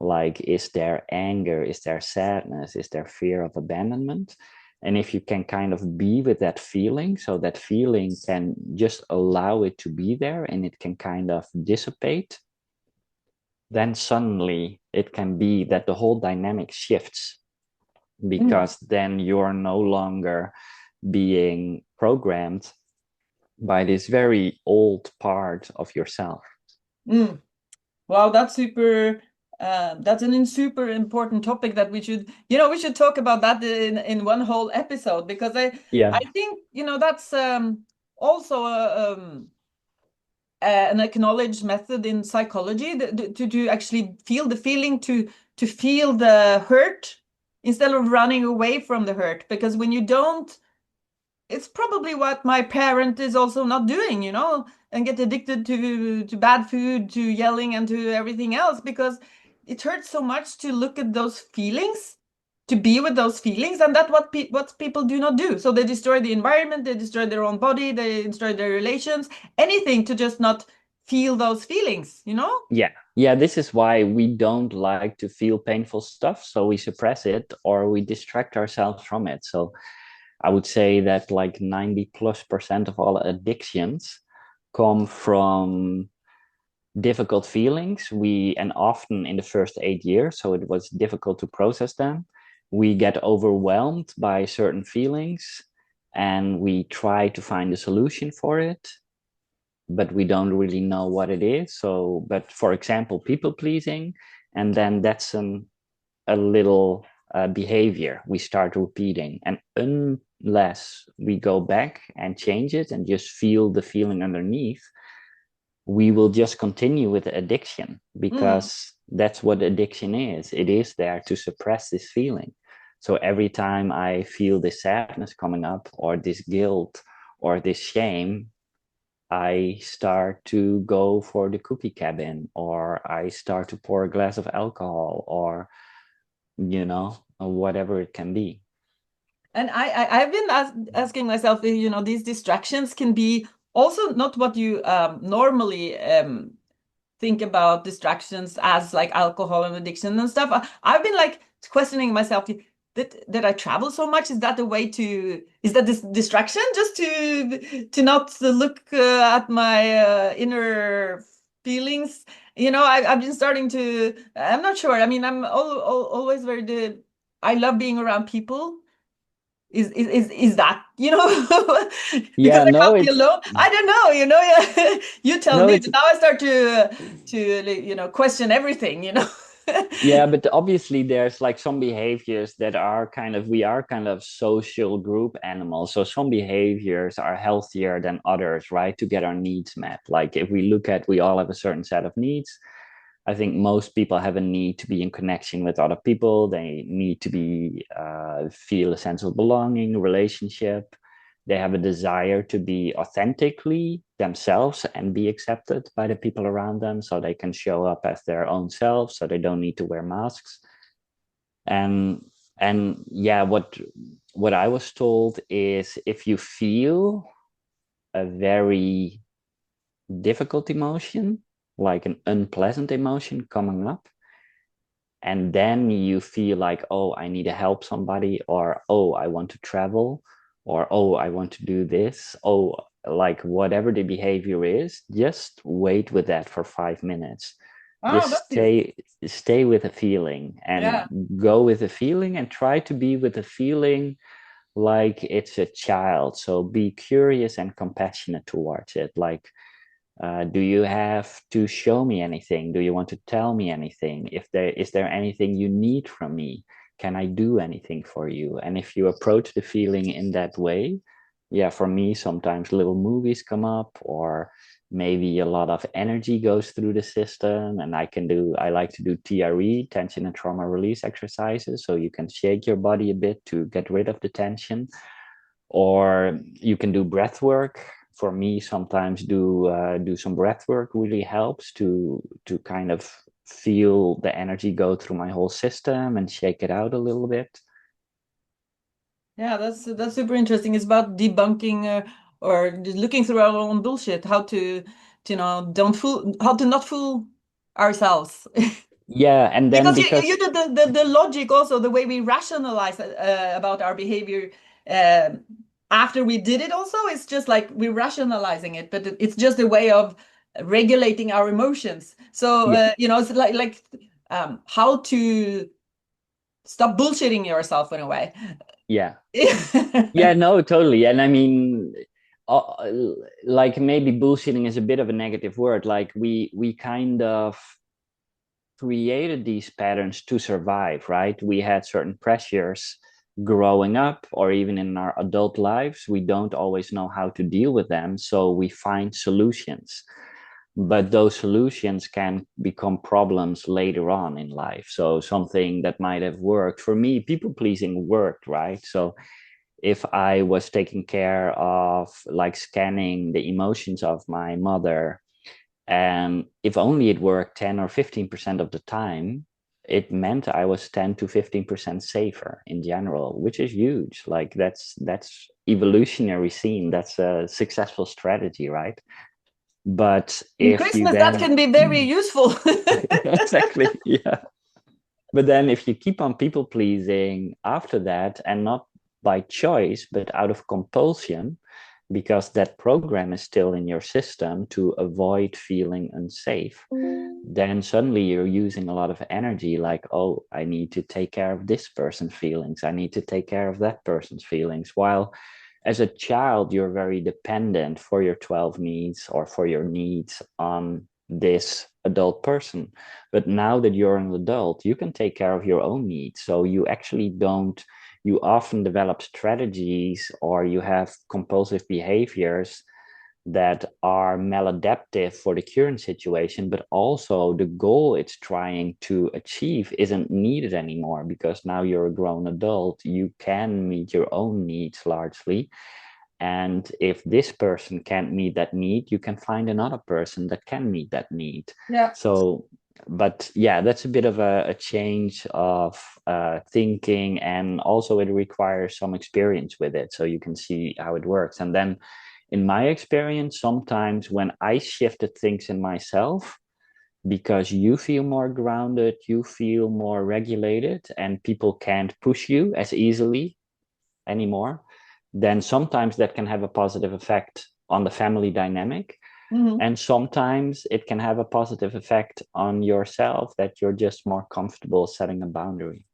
[SPEAKER 2] Like, is there anger? Is there sadness? Is there fear of abandonment? And if you can kind of be with that feeling, so that feeling can just allow it to be there and it can kind of dissipate, then suddenly it can be that the whole dynamic shifts
[SPEAKER 1] Mm,
[SPEAKER 2] because then you're no longer being programmed by this very old part of yourself.
[SPEAKER 1] mm. Wow, that's super. That's an super important topic that we should talk about that in one whole episode because I
[SPEAKER 2] Yeah.
[SPEAKER 1] think that's also an acknowledged method in psychology to actually feel the feeling to feel the hurt instead of running away from the hurt because when you don't it's probably what my parent is also not doing, and get addicted to bad food, to yelling, and to everything else because it hurts so much to look at those feelings, to be with those feelings, and that's what people do not do. So they destroy the environment, they destroy their own body, they destroy their relations, anything to just not feel those feelings.
[SPEAKER 2] Yeah. Yeah, this is why we don't like to feel painful stuff. So we suppress it or we distract ourselves from it. So I would say that like 90+% of all addictions come from difficult feelings. And often in the first 8 years, so it was difficult to process them. We get overwhelmed by certain feelings and we try to find a solution for it, but we don't really know what it is. So, but for example, people pleasing, and then that's a little behavior we start repeating. And unless we go back and change it and just feel the feeling underneath, we will just continue with the addiction
[SPEAKER 1] Mm.
[SPEAKER 2] because that's what addiction is. It is there to suppress this feeling. So every time I feel this sadness coming up, or this guilt, or this shame, I start to go for the cookie cabin, or I start to pour a glass of alcohol, or, whatever it can be.
[SPEAKER 1] And I've been asking myself, these distractions can be also not what you normally think about distractions as like alcohol and addiction and stuff. I've been like questioning myself, did I travel so much? Is that this distraction just to not look at my inner feelings? I've been starting to, I'm not sure. I mean, always I love being around people is that because
[SPEAKER 2] Yeah,
[SPEAKER 1] I
[SPEAKER 2] no,
[SPEAKER 1] can't be
[SPEAKER 2] it's
[SPEAKER 1] alone. I don't know, yeah. You tell
[SPEAKER 2] no,
[SPEAKER 1] me,
[SPEAKER 2] it's
[SPEAKER 1] but now I start to question everything.
[SPEAKER 2] yeah, but obviously there's like some behaviors that are kind of, we are kind of social group animals. So some behaviors are healthier than others, right? To get our needs met. Like if we look at, we all have a certain set of needs. I think most people have a need to be in connection with other people. They need to be feel a sense of belonging, relationship. They have a desire to be authentically themselves and be accepted by the people around them, so they can show up as their own selves, so they don't need to wear masks. And yeah, what I was told is if you feel a very difficult emotion, like an unpleasant emotion coming up, and then you feel like, oh, I need to help somebody, or oh, I want to travel, or oh, I want to do this, oh, like whatever the behavior is, just wait with that for 5 minutes.
[SPEAKER 1] Oh,
[SPEAKER 2] Just
[SPEAKER 1] that's good.
[SPEAKER 2] stay with the feeling and
[SPEAKER 1] Yeah.
[SPEAKER 2] go with the feeling and try to be with the feeling like it's a child. So be curious and compassionate towards it. Like, do you have to show me anything? Do you want to tell me anything? If there is there anything you need from me? Can I do anything for you? And if you approach the feeling in that way, yeah, for me, sometimes little movies come up, or maybe a lot of energy goes through the system. And I like to do TRE, tension and trauma release exercises. So you can shake your body a bit to get rid of the tension, or you can do breath work. For me, sometimes do some breath work really helps to kind of feel the energy go through my whole system and shake it out a little bit.
[SPEAKER 1] Yeah, that's super interesting. It's about debunking or just looking through our own bullshit, how to don't fool, how to not fool ourselves.
[SPEAKER 2] Yeah, and then
[SPEAKER 1] Because you
[SPEAKER 2] because
[SPEAKER 1] do the logic also, the way we rationalize about our behavior uh, after we did it also, it's just like we're rationalizing it, but it's just a way of regulating our emotions. So,
[SPEAKER 2] yeah,
[SPEAKER 1] it's like how to stop bullshitting yourself in a way.
[SPEAKER 2] yeah, yeah, no, totally. And I mean, uh, like maybe bullshitting is a bit of a negative word. Like we kind of created these patterns to survive, right? We had certain pressures growing up or even in our adult lives. We don't always know how to deal with them. So we find solutions. But those solutions can become problems later on in life. So something that might have worked for me, people pleasing worked, right? So if I was taking care of like scanning the emotions of my mother, and if only it worked 10 or 15% of the time, it meant I was 10 to 15% safer in general, which is huge. Like that's evolutionary seen. That's a successful strategy, right? But
[SPEAKER 1] In
[SPEAKER 2] if you
[SPEAKER 1] Christmas, that
[SPEAKER 2] then
[SPEAKER 1] can be very useful.
[SPEAKER 2] exactly, yeah. But then if you keep on people pleasing after that, and not by choice, but out of compulsion, because that program is still in your system to avoid feeling unsafe, then suddenly you're using a lot of energy like, oh, I need to take care of this person's feelings. I need to take care of that person's feelings. While as a child, you're very dependent for your 12 needs or for your needs on this adult person. But now that you're an adult, you can take care of your own needs. So you actually don't, you often develop strategies or you have compulsive behaviors that are maladaptive for the current situation, but also the goal it's trying to achieve isn't needed anymore because now you're a grown adult. You can meet your own needs largely. And if this person can't meet that need, you can find another person that can meet that need.
[SPEAKER 1] Yeah.
[SPEAKER 2] So, but yeah, that's a bit of a change of thinking. And also, it requires some experience with it. So you can see how it works. And then, in my experience, sometimes when I shifted things in myself, because you feel more grounded, you feel more regulated, and people can't push you as easily anymore, then sometimes that can have a positive effect on the family dynamic.
[SPEAKER 1] Mhm.
[SPEAKER 2] And sometimes it can have a positive effect on yourself that you're just more comfortable setting a boundary.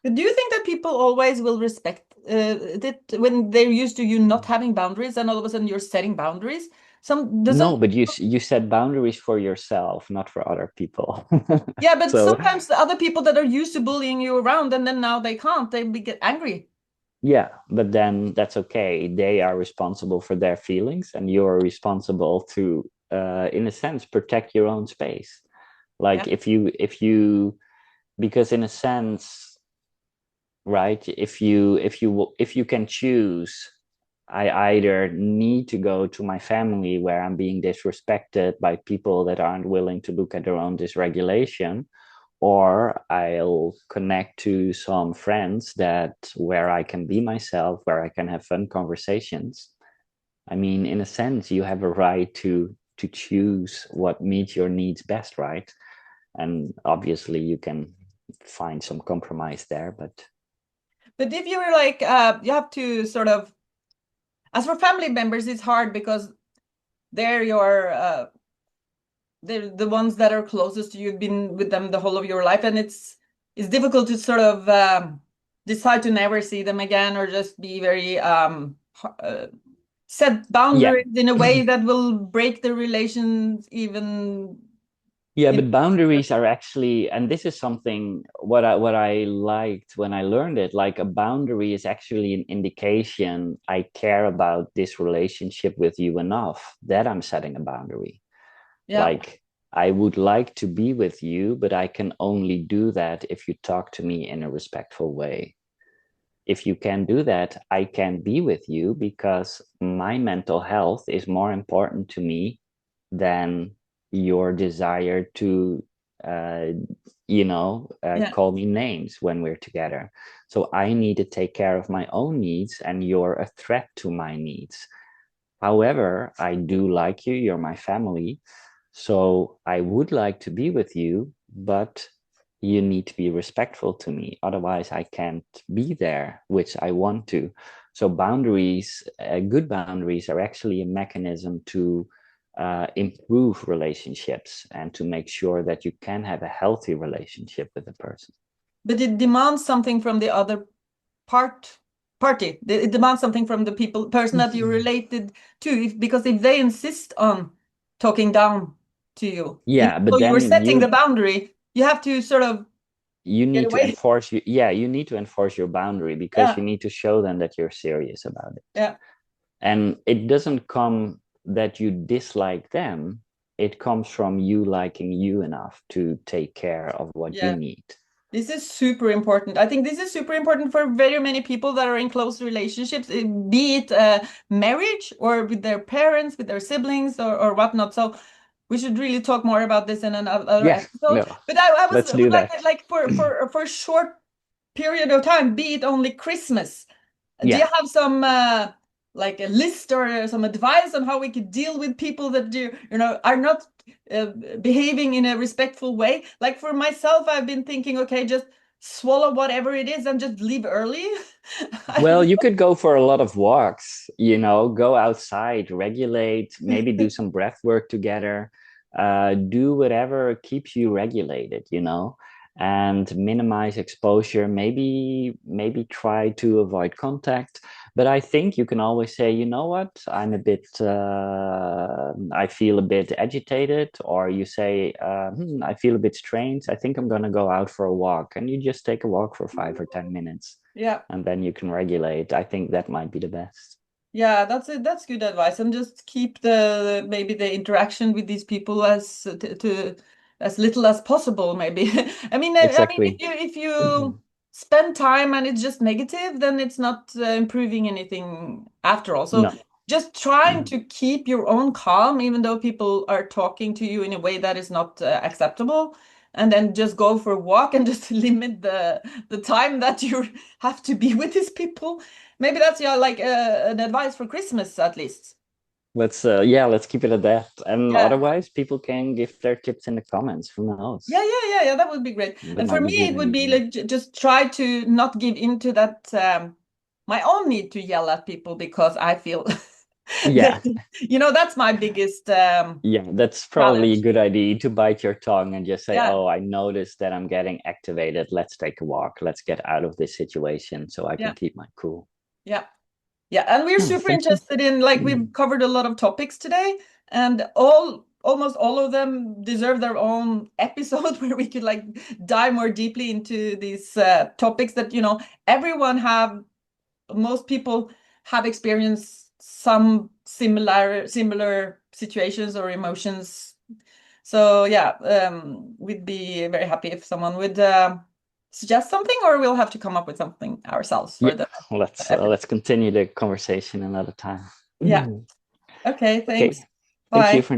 [SPEAKER 1] But do you think that people always will respect that when they're used to you not having boundaries and all of a sudden you're setting boundaries? Some
[SPEAKER 2] No, but you set boundaries for yourself, not for other people.
[SPEAKER 1] Yeah, but
[SPEAKER 2] So
[SPEAKER 1] sometimes the other people that are used to bullying you around and then now they can't, get angry.
[SPEAKER 2] yeah, but then that's okay. They are responsible for their feelings, and you're responsible to, in a sense, protect your own space.
[SPEAKER 1] Yeah.
[SPEAKER 2] Like if you, because in a sense, right? If you can choose, I either need to go to my family where I'm being disrespected by people that aren't willing to look at their own dysregulation, or I'll connect to some friends that where I can be myself, where I can have fun conversations. I mean, in a sense, you have a right to choose what meets your needs best, right? And obviously, you can find some compromise there, but
[SPEAKER 1] But if you were like, you have to sort of As for family members, it's hard because they're your they're the ones that are closest to you. You've been with them the whole of your life, and it's difficult to sort of decide to never see them again or just be very set
[SPEAKER 2] Yeah.
[SPEAKER 1] boundaries in a way that will break the relations even
[SPEAKER 2] Yeah,
[SPEAKER 1] in.
[SPEAKER 2] but boundaries are actually, and this is something what I liked when I learned it, like a boundary is actually an indication I care about this relationship with you enough that I'm setting a boundary.
[SPEAKER 1] Yeah,
[SPEAKER 2] Like I would like to be with you, but I can only do that if you talk to me in a respectful way. If you can do that, I can be with you because my mental health is more important to me than your desire to, uh,
[SPEAKER 1] yeah,
[SPEAKER 2] call me names when we're together. So I need to take care of my own needs, and you're a threat to my needs. However, I do like you, you're my family. So I would like to be with you, but you need to be respectful to me. Otherwise, I can't be there, which I want to. So boundaries, good boundaries are actually a mechanism to improve relationships and to make sure that you can have a healthy relationship with a person.
[SPEAKER 1] but it demands something from the other part party. It demands something from the person that you're related to, because if they insist on talking down to you, even
[SPEAKER 2] Yeah,
[SPEAKER 1] though
[SPEAKER 2] but
[SPEAKER 1] you're
[SPEAKER 2] then
[SPEAKER 1] setting the boundary, you have to sort of
[SPEAKER 2] you
[SPEAKER 1] get
[SPEAKER 2] need to
[SPEAKER 1] away.
[SPEAKER 2] enforce you need to enforce your boundary because
[SPEAKER 1] Yeah,
[SPEAKER 2] you need to show them that you're serious about it.
[SPEAKER 1] yeah,
[SPEAKER 2] And it doesn't come that you dislike them, it comes from you liking you enough to take care of what you
[SPEAKER 1] yeah.
[SPEAKER 2] need.
[SPEAKER 1] This is super important. I think this is super important for very many people that are in close relationships, be it marriage or with their parents, with their siblings, or whatnot. So we should really talk more about this in another
[SPEAKER 2] Yeah,
[SPEAKER 1] episode.
[SPEAKER 2] no,
[SPEAKER 1] But I
[SPEAKER 2] let's
[SPEAKER 1] would
[SPEAKER 2] do
[SPEAKER 1] like
[SPEAKER 2] that.
[SPEAKER 1] for a short period of time, be it only Christmas. Do you
[SPEAKER 2] Yeah.
[SPEAKER 1] have some like a list or some advice on how we could deal with people that are not uh, behaving in a respectful way? Like for myself, I've been thinking, okay, just swallow whatever it is and just leave early. I
[SPEAKER 2] Well,
[SPEAKER 1] don't
[SPEAKER 2] you could go for a lot of walks, go outside, regulate, maybe do some breath work together, do whatever keeps you regulated, and minimize exposure. Maybe try to avoid contact. But I think you can always say, you know what, I feel a bit agitated, or you say, I feel a bit strange. I think I'm gonna go out for a walk, and you just take a walk for 5 or 10 minutes
[SPEAKER 1] Yeah.
[SPEAKER 2] and then you can regulate. I think that might be the best.
[SPEAKER 1] Yeah, that's it. That's good advice. And just keep maybe the interaction with these people as to as little as possible, maybe. I mean,
[SPEAKER 2] Exactly.
[SPEAKER 1] if you spend time and it's just negative, then it's not improving anything after all. So
[SPEAKER 2] No.
[SPEAKER 1] just trying to keep your own calm, even though people are talking to you in a way that is not acceptable, and then just go for a walk and just limit the time that you have to be with these people. Maybe that's yeah, like an advice for Christmas at least.
[SPEAKER 2] Let's keep it at that. And
[SPEAKER 1] Yeah.
[SPEAKER 2] otherwise, people can give their tips in the comments. Who knows?
[SPEAKER 1] Yeah. That would be great.
[SPEAKER 2] That
[SPEAKER 1] And for
[SPEAKER 2] might be
[SPEAKER 1] me,
[SPEAKER 2] good
[SPEAKER 1] it would be
[SPEAKER 2] idea.
[SPEAKER 1] like just try to not give into that my own need to yell at people because I feel
[SPEAKER 2] Yeah,
[SPEAKER 1] that's my biggest
[SPEAKER 2] yeah, that's probably a
[SPEAKER 1] challenge.
[SPEAKER 2] good idea to bite your tongue and just say,
[SPEAKER 1] Yeah,
[SPEAKER 2] "Oh, I noticed that I'm getting activated. Let's take a walk. Let's get out of this situation so I can
[SPEAKER 1] yeah,
[SPEAKER 2] keep my cool."
[SPEAKER 1] yeah. Yeah, and we're
[SPEAKER 2] No,
[SPEAKER 1] super
[SPEAKER 2] thank you.
[SPEAKER 1] interested in we've covered a lot of topics today, and almost all of them deserve their own episode where we could dive more deeply into these topics that everyone have most people have experienced some similar situations or emotions. So yeah, we'd be very happy if someone would suggest something, or we'll have to come up with something ourselves for
[SPEAKER 2] Yeah,
[SPEAKER 1] the
[SPEAKER 2] let's uh,
[SPEAKER 1] episode.
[SPEAKER 2] let's continue the conversation another time.
[SPEAKER 1] Yeah. Okay,
[SPEAKER 2] Okay,
[SPEAKER 1] thanks.
[SPEAKER 2] thank you
[SPEAKER 1] Bye.
[SPEAKER 2] for now.